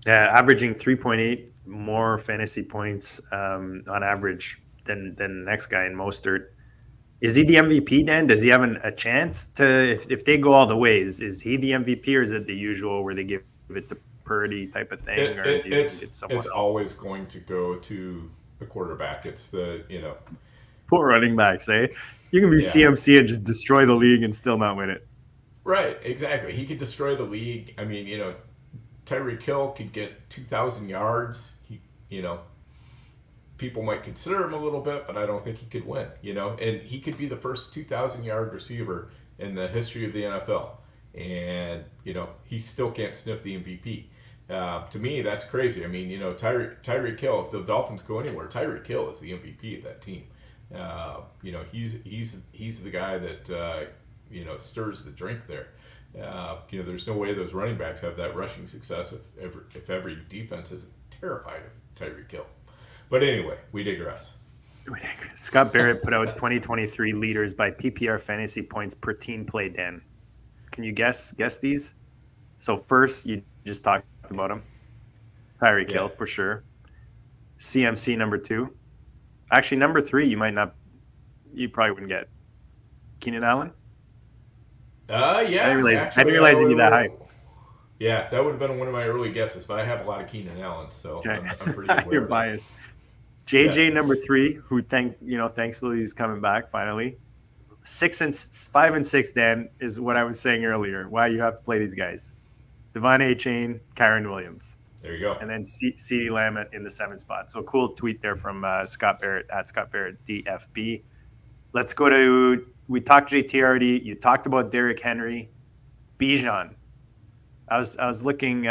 Speaker 2: Yeah, averaging 3.8 more fantasy points on average than the next guy in Mostert. Is he the MVP, Dan? Does he have a chance to, if they go all the way, is he the MVP, or is it the usual where they give it to Purdy type of thing?
Speaker 3: It's always going to go to the quarterback. It's the,
Speaker 2: poor running backs, eh? You can be CMC and just destroy the league and still not win it.
Speaker 3: Right, exactly. He could destroy the league. I mean, Tyreek Hill could get 2,000 yards. People might consider him a little bit, but I don't think he could win, and he could be the first 2,000-yard receiver in the history of the NFL. And, he still can't sniff the MVP. To me, that's crazy. I mean, Tyreek Hill, if the Dolphins go anywhere, Tyreek Hill is the MVP of that team. He's the guy that, stirs the drink there. There's no way those running backs have that rushing success if every defense is terrified of Tyreek Hill. But anyway, we digress.
Speaker 2: Scott Barrett put out 2023 leaders by PPR fantasy points per team play, Dan. Can you guess these? So first, you just talked about him. Tyreek Hill, for sure. CMC, number 2. Actually, number 3, you probably wouldn't get. Keenan Allen?
Speaker 3: Yeah.
Speaker 2: I didn't realize it'd be that high.
Speaker 3: Yeah, that would have been one of my early guesses, but I have a lot of Keenan Allen, so okay. I'm pretty aware.
Speaker 2: You're biased. JJ, number 3, who thankfully he's coming back finally. 5 and 6, Dan, is what I was saying earlier. Why you have to play these guys. Devon Chain, Kyron Williams.
Speaker 3: There you go.
Speaker 2: And then CeeDee Lamb in the 7th spot. So cool tweet there from Scott Barrett at Scott Barrett DFB. Let's go to, we talked JT already. You talked about Derrick Henry. BIJAN. I was looking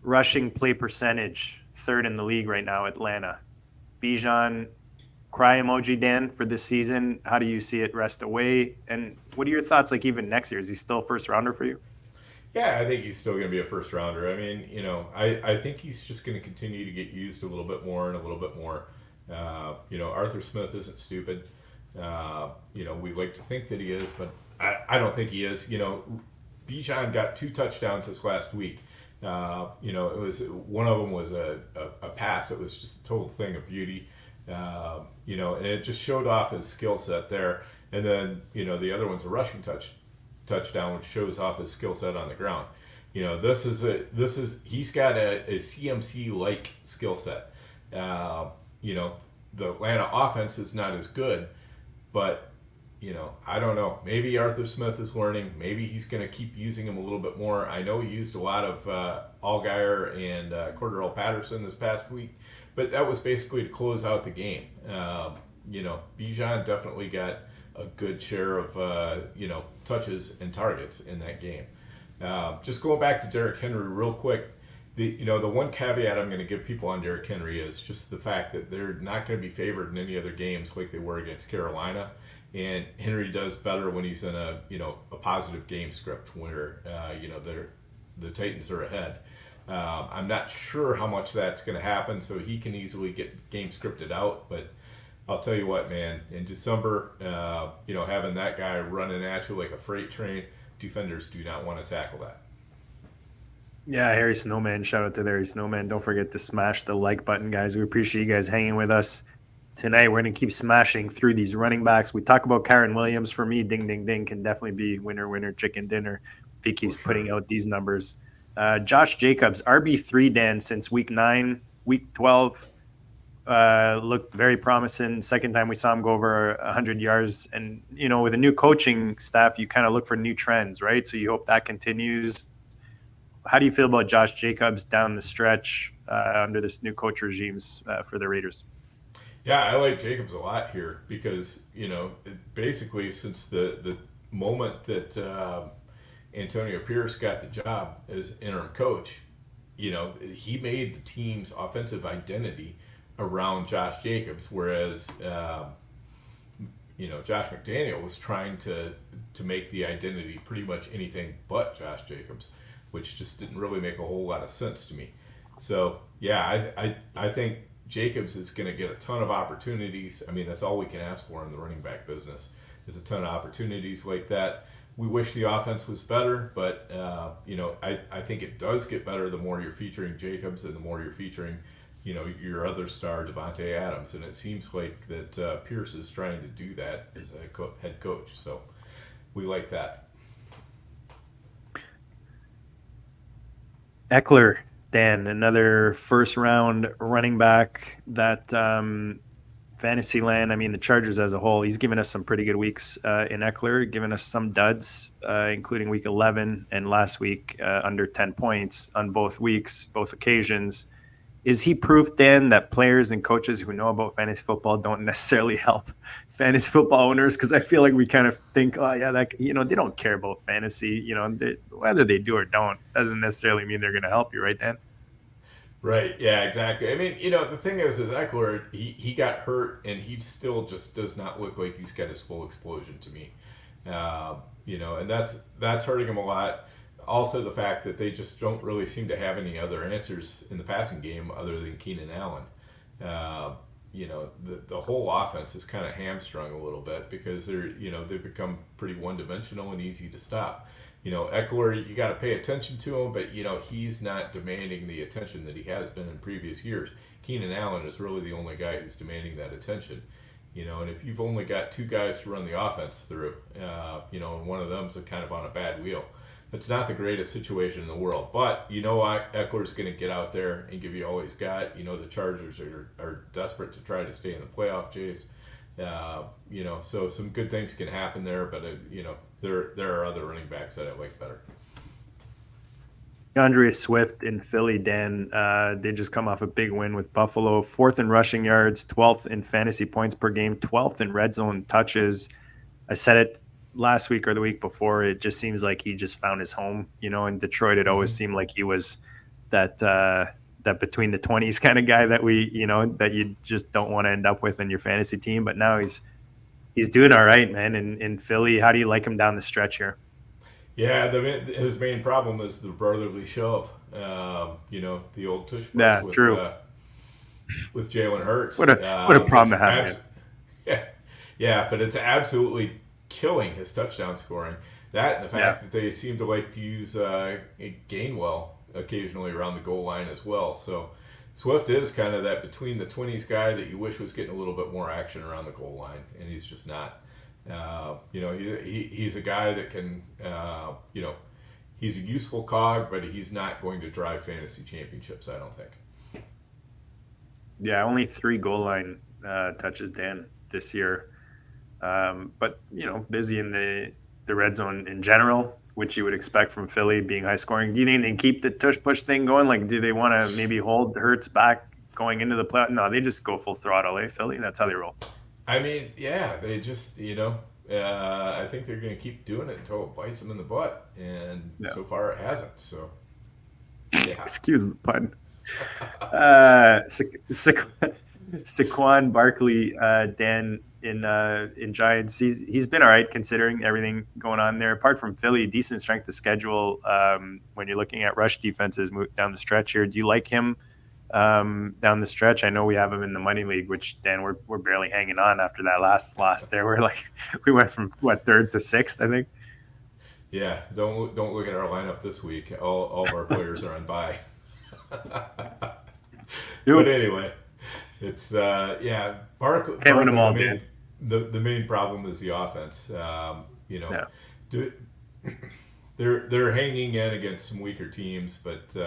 Speaker 2: rushing play percentage, third in the league right now, Atlanta. BIJAN, cry emoji, Dan, for this season. How do you see it rest away? And what are your thoughts, like, even next year? Is he still a first rounder for you?
Speaker 3: Yeah, I think he's still going to be a first rounder. I mean, I think he's just going to continue to get used a little bit more and a little bit more. Arthur Smith isn't stupid. We like to think that he is, but I don't think he is. BIJAN got 2 touchdowns this last week. It was one of them was a pass that was just a total thing of beauty. And it just showed off his skill set there. And then, the other one's a rushing touchdown, which shows off his skill set on the ground. He's got a CMC like skill set. The Atlanta offense is not as good, but I don't know. Maybe Arthur Smith is learning. Maybe he's going to keep using him a little bit more. I know he used a lot of Allgeier and Cordell Patterson this past week, but that was basically to close out the game. BIJAN definitely got a good share of touches and targets in that game. Just going back to Derrick Henry real quick. The one caveat I'm going to give people on Derrick Henry is just the fact that they're not going to be favored in any other games like they were against Carolina. And Henry does better when he's in a positive game script where the Titans are ahead. I'm not sure how much that's going to happen, so he can easily get game scripted out. But I'll tell you what, man, in December, having that guy running at you like a freight train, defenders do not want to tackle that.
Speaker 2: Yeah, Harry Snowman. Shout out to Harry Snowman. Don't forget to smash the like button, guys. We appreciate you guys hanging with us. Tonight, we're going to keep smashing through these running backs. We talk about Kyren Williams. For me, ding, ding, ding, can definitely be winner, winner, chicken dinner if he keeps putting out these numbers. Josh Jacobs, RB3, Dan, since week 9, week 12, looked very promising. Second time we saw him go over 100 yards. And, with a new coaching staff, you kind of look for new trends, right? So you hope that continues. How do you feel about Josh Jacobs down the stretch under this new coach regimes for the Raiders?
Speaker 3: Yeah, I like Jacobs a lot here because, basically since the moment that Antonio Pierce got the job as interim coach, he made the team's offensive identity around Josh Jacobs, whereas, Josh McDaniel was trying to make the identity pretty much anything but Josh Jacobs, which just didn't really make a whole lot of sense to me. So, yeah, I think Jacobs is going to get a ton of opportunities. I mean, that's all we can ask for in the running back business is a ton of opportunities like that. We wish the offense was better, but, I think it does get better the more you're featuring Jacobs and the more you're featuring, your other star, Davante Adams. And it seems like that Pierce is trying to do that as a head coach. So we like that.
Speaker 2: Ekeler, Dan, another first-round running back that fantasy land, the Chargers as a whole, he's given us some pretty good weeks in Ekeler, given us some duds, including week 11 and last week under 10 points on both weeks, both occasions. Is he proof, Dan, that players and coaches who know about fantasy football don't necessarily help fantasy football owners? Because I feel like we kind of think, oh, yeah, they don't care about fantasy. Whether they do or don't doesn't necessarily mean they're going to help you, right, Dan?
Speaker 3: Right. Yeah, exactly. The thing is Ekeler, he got hurt and he still just does not look like he's got his full explosion to me. And that's hurting him a lot. Also, the fact that they just don't really seem to have any other answers in the passing game other than Keenan Allen. The whole offense is kind of hamstrung a little bit because they've become pretty one-dimensional and easy to stop. Ekeler, you got to pay attention to him, but he's not demanding the attention that he has been in previous years. Keenan Allen is really the only guy who's demanding that attention. And if you've only got 2 guys to run the offense through, and one of them's kind of on a bad wheel, it's not the greatest situation in the world. But Ekeler's going to get out there and give you all he's got. The Chargers are desperate to try to stay in the playoff chase. So some good things can happen there, but there are other running backs that I like better.
Speaker 2: DeAndre Swift in Philly, Dan, they just come off a big win with Buffalo. 4th in rushing yards, 12th in fantasy points per game, 12th in red zone touches. I said it last week or the week before. It just seems like he just found his home. In Detroit, it always seemed like he was that between the 20s kind of guy that that you just don't want to end up with in your fantasy team. But now he's doing all right, man. In Philly, how do you like him down the stretch here?
Speaker 3: Yeah, his main problem is the brotherly shove. The old tush push
Speaker 2: Yeah, true.
Speaker 3: With Jalen Hurts.
Speaker 2: What a problem to have.
Speaker 3: Yeah, but it's absolutely killing his touchdown scoring. That and the fact that they seem to like to use Gainwell occasionally around the goal line as well. So Swift is kind of that between the 20s guy that you wish was getting a little bit more action around the goal line, and he's just not. He's a guy that can, he's a useful cog, but he's not going to drive fantasy championships, I don't think.
Speaker 2: Yeah, only 3 goal line touches, Dan, this year. But, busy in the red zone in general, which you would expect from Philly being high scoring. Do you think they can keep the tush-push thing going? Like, do they want to maybe hold Hurts back going into the play? No, they just go full throttle, Philly? That's how they roll.
Speaker 3: I mean, yeah, they just, I think they're going to keep doing it until it bites them in the butt. And so far it hasn't. So, yeah.
Speaker 2: Excuse the pun. Saquan Barkley, Dan, in Giants, he's been all right considering everything going on there. Apart from Philly, decent strength of schedule when you're looking at rush defenses down the stretch here. Do you like him down the stretch? I know we have him in the money league, which, Dan, we're barely hanging on after that last loss there. We went from 3rd to 6th, I think.
Speaker 3: Yeah, don't look at our lineup this week. All of our players are on bye. But anyway, it's Barkley.
Speaker 2: Can't win them all,
Speaker 3: the main problem is the offense. They're hanging in against some weaker teams, but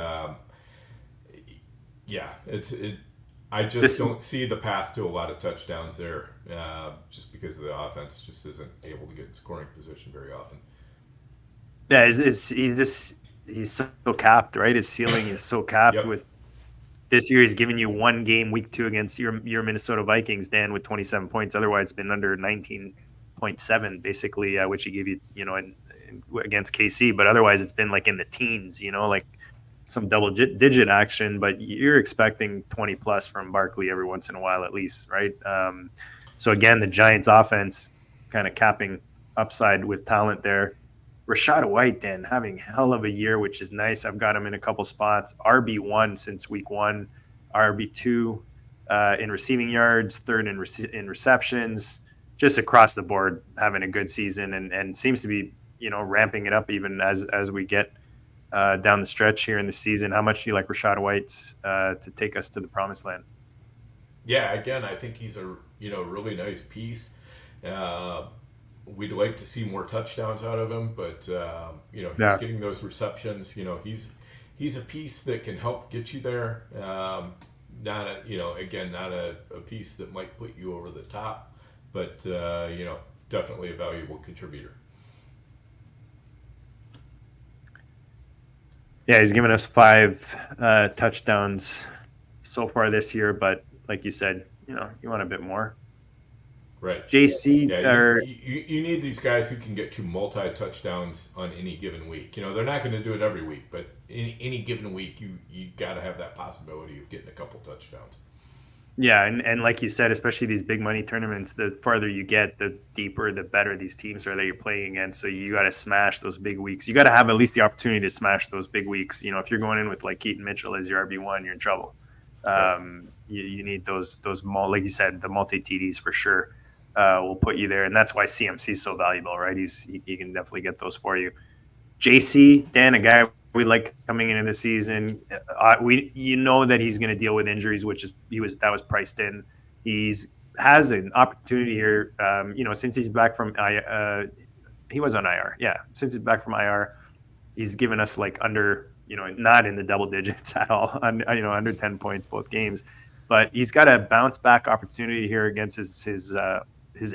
Speaker 3: I just don't see the path to a lot of touchdowns there, just because the offense just isn't able to get in scoring position very often.
Speaker 2: Yeah, he's so capped, right? His ceiling is so capped. With this year, he's given you 1 game, week 2 against your Minnesota Vikings, Dan, with 27 points. Otherwise, it's been under 19.7, basically, which he gave you, against KC. But otherwise, it's been like in the teens, like some double-digit action. But you're expecting 20 plus from Barkley every once in a while, at least, right? So again, the Giants' offense kind of capping upside with talent there. Rachaad White, then, having hell of a year, which is nice. I've got him in a couple spots. RB1 since week 1, RB2 in receiving yards, 3rd in receptions, just across the board having a good season and seems to be, ramping it up even as we get down the stretch here in the season. How much do you like Rachaad White to take us to the promised land?
Speaker 3: Yeah, again, I think he's a really nice piece. We'd like to see more touchdowns out of him, but he's getting those receptions. He's a piece that can help get you there. Not a piece that might put you over the top, but definitely a valuable contributor.
Speaker 2: Yeah, he's given us 5 touchdowns so far this year, but like you said, you want a bit more.
Speaker 3: Right.
Speaker 2: JC,
Speaker 3: you need these guys who can get you multi-touchdowns on any given week. They're not going to do it every week, but in any given week, you got to have that possibility of getting a couple touchdowns.
Speaker 2: Yeah, and like you said, especially these big money tournaments, the farther you get, the deeper, the better these teams are that you're playing against. So you got to smash those big weeks. You got to have at least the opportunity to smash those big weeks. If you're going in with like Keaton Mitchell as your RB1, you're in trouble. You need those like you said, the multi-TDs for sure. Will put you there, and that's why CMC is so valuable, right? He can definitely get those for you. JC, Dan, a guy we like coming into the season. That he's going to deal with injuries, that was priced in. Has an opportunity here. Since he's back from he was on IR. Yeah, since he's back from IR, he's given us like under, not in the double digits at all. Under 10 points both games, but he's got a bounce back opportunity here against his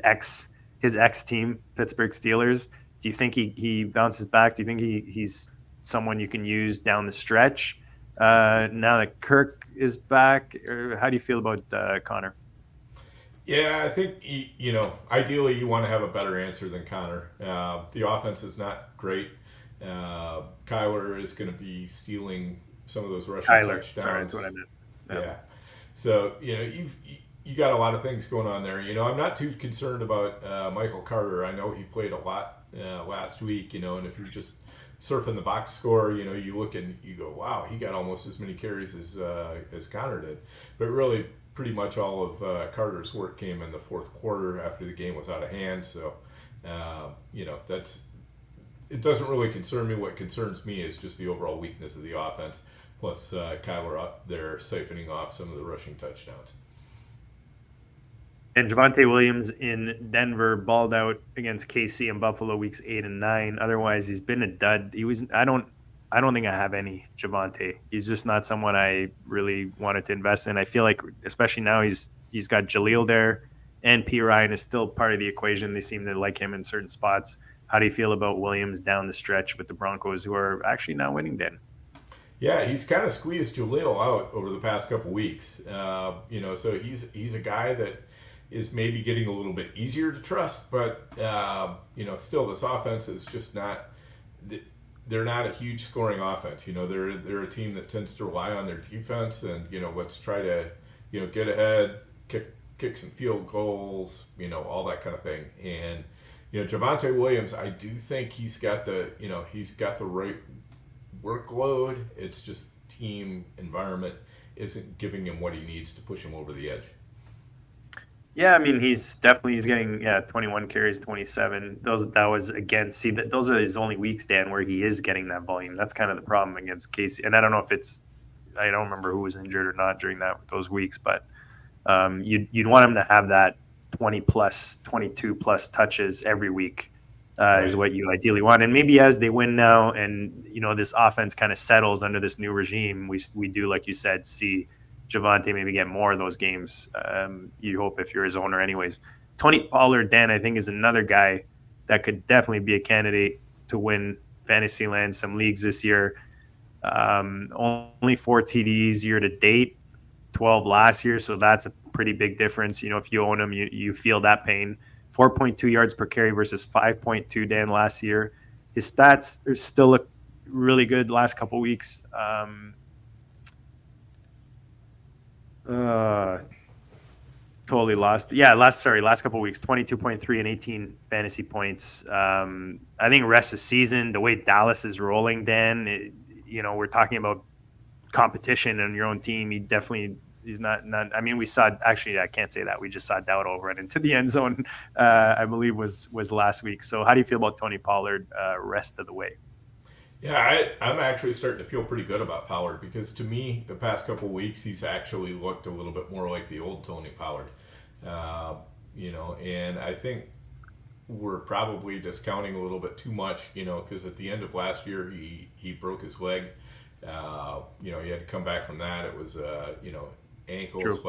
Speaker 2: ex team, Pittsburgh Steelers. Do you think he bounces back? Do you think he's someone you can use down the stretch now that Kirk is back? Or how do you feel about Connor?
Speaker 3: Yeah, I think ideally you want to have a better answer than Connor. The offense is not great. Kyler is going to be stealing some of those rushing
Speaker 2: Tyler,
Speaker 3: touchdowns.
Speaker 2: sorry, that's what I meant.
Speaker 3: Yeah. So, you got a lot of things going on there. I'm not too concerned about Michael Carter. I know he played a lot last week, and if you're just surfing the box score, you look and you go, wow, he got almost as many carries as Connor did. But really, pretty much all of Carter's work came in the fourth quarter after the game was out of hand. So, it doesn't really concern me. What concerns me is just the overall weakness of the offense, plus Kyler up there siphoning off some of the rushing touchdowns.
Speaker 2: And Javonte Williams in Denver balled out against KC and Buffalo weeks 8 and 9. Otherwise, he's been a dud. I don't think I have any Javonte. He's just not someone I really wanted to invest in. I feel like, especially now, he's got Jaleel there, and P. Ryan is still part of the equation. They seem to like him in certain spots. How do you feel about Williams down the stretch with the Broncos, who are actually now winning, Dan?
Speaker 3: Yeah, he's kind of squeezed Jaleel out over the past couple weeks. So he's a guy that is maybe getting a little bit easier to trust, but still this offense is just not. They're not a huge scoring offense. They're a team that tends to rely on their defense, and let's try to get ahead, kick some field goals, all that kind of thing. And Javonte Williams, I do think he's got the right workload. It's just team environment isn't giving him what he needs to push him over the edge.
Speaker 2: Yeah, I mean, he's getting 21 carries, 27. Those are his only weeks, Dan, where he is getting that volume. That's kind of the problem against Casey. And I don't know if I don't remember who was injured or not during those weeks, but you'd want him to have that 20 plus, 22 plus touches every week is what you ideally want. And maybe as they win now, and this offense kind of settles under this new regime, we do, like you said, see Javonte maybe get more of those games. You hope if you're his owner anyways. Tony Pollard, Dan, I think, is another guy that could definitely be a candidate to win Fantasyland some leagues this year. Only 4 TDs year to date, 12 last year, so that's a pretty big difference. If you own him, you feel that pain. 4.2 yards per carry versus 5.2, Dan, last year. His stats still look really good last couple weeks. Totally lost. Yeah, last couple of weeks, 22.3 and 18 fantasy points. I think rest of season, the way Dallas is rolling, Dan, we're talking about competition on your own team. He's not. I mean, we saw, actually, I can't say that. We just saw Dowdle run into the end zone, I believe was last week. So how do you feel about Tony Pollard rest of the way?
Speaker 3: Yeah, I'm actually starting to feel pretty good about Pollard, because to me, the past couple of weeks, he's actually looked a little bit more like the old Tony Pollard. And I think we're probably discounting a little bit too much, because at the end of last year, he broke his leg. He had to come back from that. It was, ankle
Speaker 2: True.
Speaker 3: /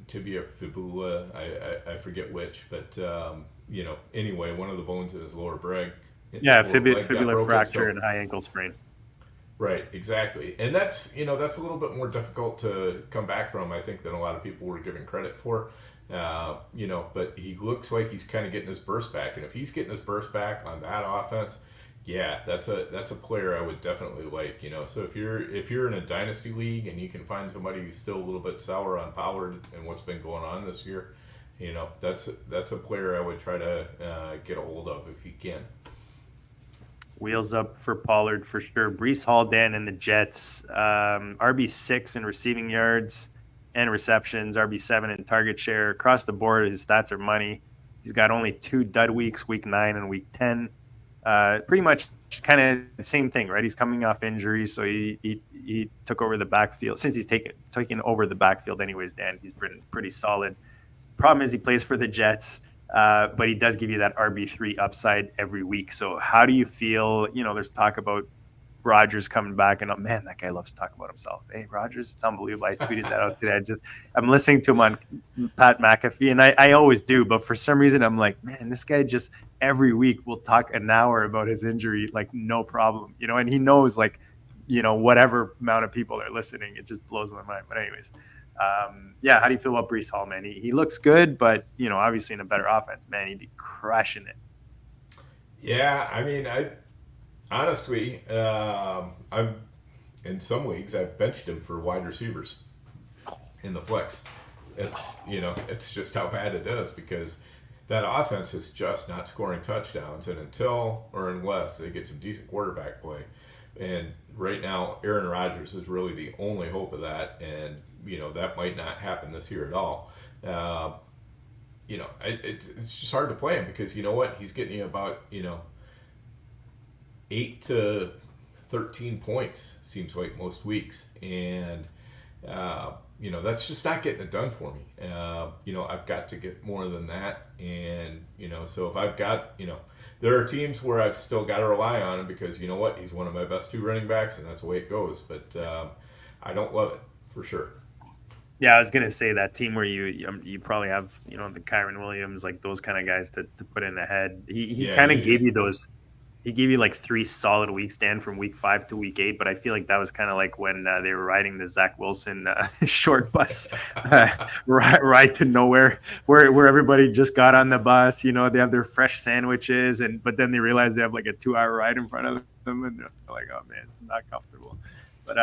Speaker 3: tibia fibula. I forget which, but, anyway, one of the bones in his lower leg.
Speaker 2: Yeah, fibular fracture and high ankle sprain.
Speaker 3: Right, exactly. And that's a little bit more difficult to come back from, I think, than a lot of people were giving credit for. But he looks like he's kind of getting his burst back. And if he's getting his burst back on that offense, yeah, that's a player I would definitely like. So if you're in a dynasty league and you can find somebody who's still a little bit sour on Pollard and what's been going on this year, that's a player I would try to get a hold of if you can.
Speaker 2: Wheels up for Pollard for sure. Breece Hall, Dan, and the Jets. RB6 in receiving yards and receptions, RB7 in target share. Across the board, his stats are money. He's got only 2 dud weeks, week 9 and week 10. Pretty much kind of the same thing, right? He's coming off injuries, so he took over the backfield. Since he's taken over the backfield anyways, Dan, he's been pretty solid. Problem is he plays for the Jets. But he does give you that RB3 upside every week. So how do you feel? There's talk about Rodgers coming back, and man, that guy loves to talk about himself. Hey, Rodgers, it's unbelievable. I tweeted that out today. I'm listening to him on Pat McAfee, and I always do, but for some reason I'm like, man, this guy just every week will talk an hour about his injury, like no problem, and he knows whatever amount of people are listening. It just blows my mind. But anyways. How do you feel about Breece Hall, man? He looks good, but, obviously in a better offense, man, he'd be crushing it.
Speaker 3: Yeah, I mean, Honestly, I'm in some leagues I've benched him for wide receivers in the flex. It's just how bad it is because that offense is just not scoring touchdowns, and until or unless they get some decent quarterback play, and right now Aaron Rodgers is really the only hope of that, and that might not happen this year at all. It's just hard to play him because you know what, he's getting you about 8 to 13 points seems like most weeks, and that's just not getting it done for me. I've got to get more than that, and so if I've got there are teams where I've still got to rely on him because you know what, he's one of my best 2 running backs, and that's the way it goes. But I don't love it for sure.
Speaker 2: Yeah, I was gonna say that team where you probably have the Kyron Williams, like those kind of guys to put in ahead. He kind of gave you those. He gave you like 3 solid weeks, Dan, from week 5 to week 8. But I feel like that was kind of like when they were riding the Zach Wilson short bus ride to nowhere, where everybody just got on the bus. They have their fresh sandwiches, but then they realize they have like a 2-hour ride in front of them, and they're like, oh man, it's not comfortable. But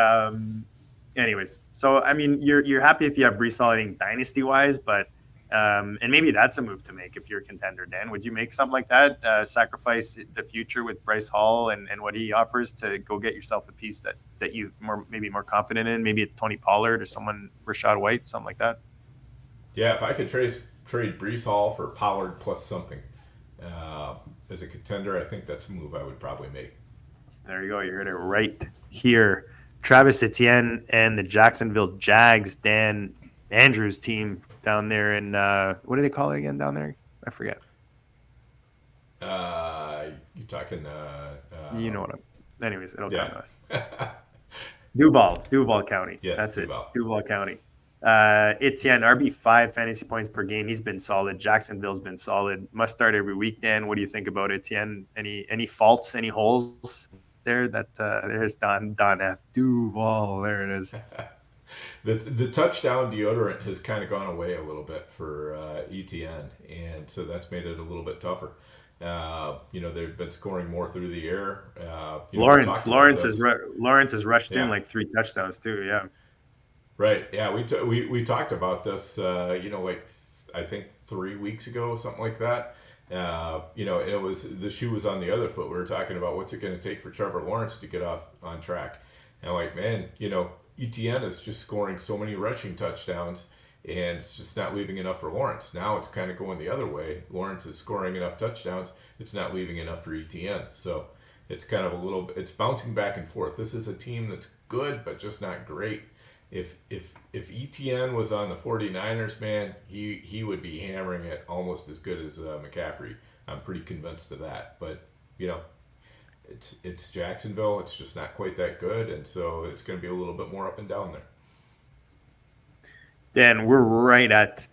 Speaker 2: anyways, so I mean, you're happy if you have Breece Hall dynasty wise, but. And maybe that's a move to make if you're a contender, Dan. Would you make something like that? Sacrifice the future with Breece Hall and what he offers to go get yourself a piece that you maybe more confident in? Maybe it's Tony Pollard or someone, Rachaad White, something like that.
Speaker 3: Yeah, if I could trade Breece Hall for Pollard plus something as a contender, I think that's a move I would probably make.
Speaker 2: There you go. You heard it right here. Travis Etienne and the Jacksonville Jags, Dan Andrews' team down there in what do they call it again down there? I forget.
Speaker 3: You talking?
Speaker 2: You know what I'm. Anyways, it'll come to us. Duval County.
Speaker 3: Yes,
Speaker 2: that's
Speaker 3: Duval.
Speaker 2: it. Duval County. Etienne, RB5 fantasy points per game. He's been solid. Jacksonville's been solid. Must start every week. Dan, what do you think about Etienne? Any faults? Any holes there? There's Don F. Duval. There it is.
Speaker 3: The touchdown deodorant has kind of gone away a little bit for Eteinne, and so that's made it a little bit tougher. They've been scoring more through the air.
Speaker 2: Lawrence has rushed in like 3 touchdowns too. Yeah,
Speaker 3: right. Yeah, we talked about this. I think 3 weeks ago, something like that. It was the shoe was on the other foot. We were talking about what's it going to take for Trevor Lawrence to get off on track, and I'm like, man, Eteinne is just scoring so many rushing touchdowns, and it's just not leaving enough for Lawrence. Now it's kind of going the other way. Lawrence is scoring enough touchdowns. It's not leaving enough for Eteinne. So it's kind of it's bouncing back and forth. This is a team that's good, but just not great. If Eteinne was on the 49ers, man, he would be hammering it almost as good as McCaffrey. I'm pretty convinced of that. But, it's Jacksonville. It's just not quite that good, and so it's going to be a little bit more up and down there.
Speaker 2: Dan, we're right at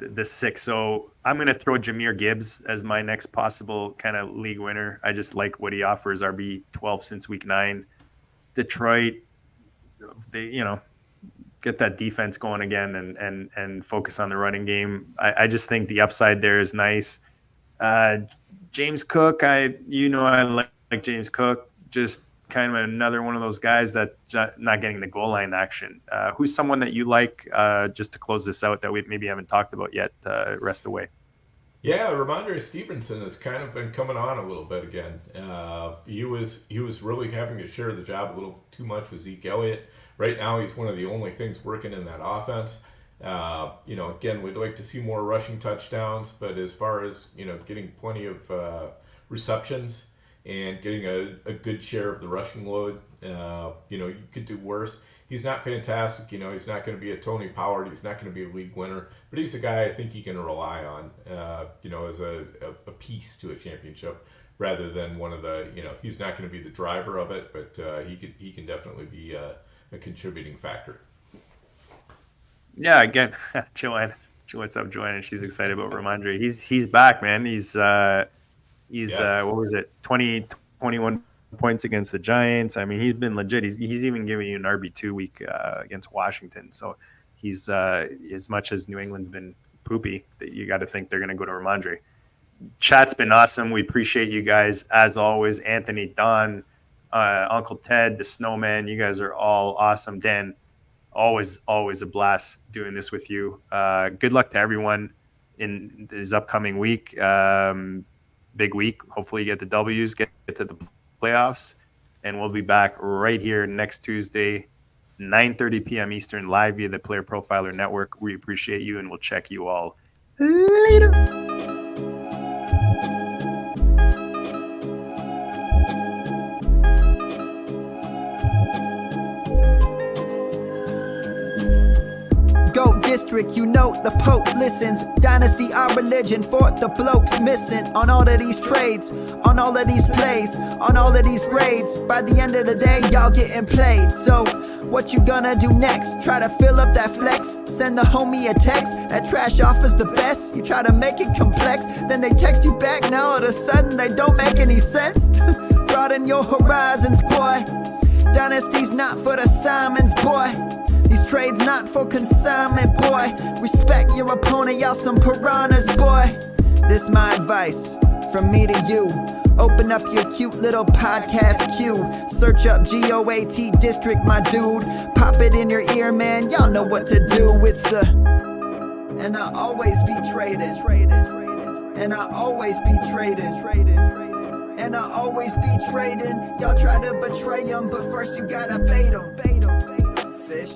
Speaker 2: the 6. So I'm going to throw Jahmyr Gibbs as my next possible kind of league winner. I just like what he offers. RB12 since week 9. Detroit, they get that defense going again and focus on the running game. I just think the upside there is nice. James Cook, I like James Cook, just kind of another one of those guys that not getting the goal line action. Who's someone that you like just to close this out that we maybe haven't talked about yet rest away?
Speaker 3: Yeah, Ramondre Stevenson has kind of been coming on a little bit again. He was really having to share the job a little too much with Zeke Elliott. Right now, he's one of the only things working in that offense. Again, we'd like to see more rushing touchdowns, but as far as, getting plenty of receptions and getting a good share of the rushing load, you could do worse. He's not fantastic. He's not going to be a Tony Pollard. He's not going to be a league winner, but he's a guy I think you can rely on, as a piece to a championship rather than one of the, he's not going to be the driver of it, but he can definitely be a contributing factor.
Speaker 2: Yeah, again, Joanne. What's up, Joanne? She's excited about Ramondre. He's back, man. He's yes. What was it? 21 points against the Giants. I mean, he's been legit. He's even giving you an RB2 week against Washington. So he's as much as New England's been poopy, that you got to think they're going to go to Ramondre. chat's been awesome. We appreciate you guys as always. Anthony, Don, Uncle Ted, the Snowman. You guys are all awesome. Dan, always a blast doing this with you. Good luck to everyone in this upcoming week. Big week. Hopefully you get the W's, get to the playoffs, and we'll be back right here next Tuesday, 9:30 p.m. Eastern, live via the Player Profiler Network. We appreciate you, and we'll check you all later.
Speaker 1: Go DiSTRiCT, you know the Pope listens. Dynasty, our religion, for the blokes missing. On all of these trades, on all of these plays, on all of these grades. By the end of the day, y'all getting played. So, what you gonna do next? Try to fill up that flex? Send the homie a text? That trash offer's the best? You try to make it complex, then they text you back. Now all of a sudden, they don't make any sense. Broaden your horizons, boy. Dynasty's not for the Simons, boy. These trades not for consignment, boy. Respect your opponent, y'all some piranhas, boy. This my advice from me to you. Open up your cute little podcast queue. Search up GOAT DiSTRiCT, my dude. Pop it in your ear, man. Y'all know what to do. It's the and I always be traded. And I always be traded. And I always be trading. Y'all try to betray them, but first you gotta bait them. Fish.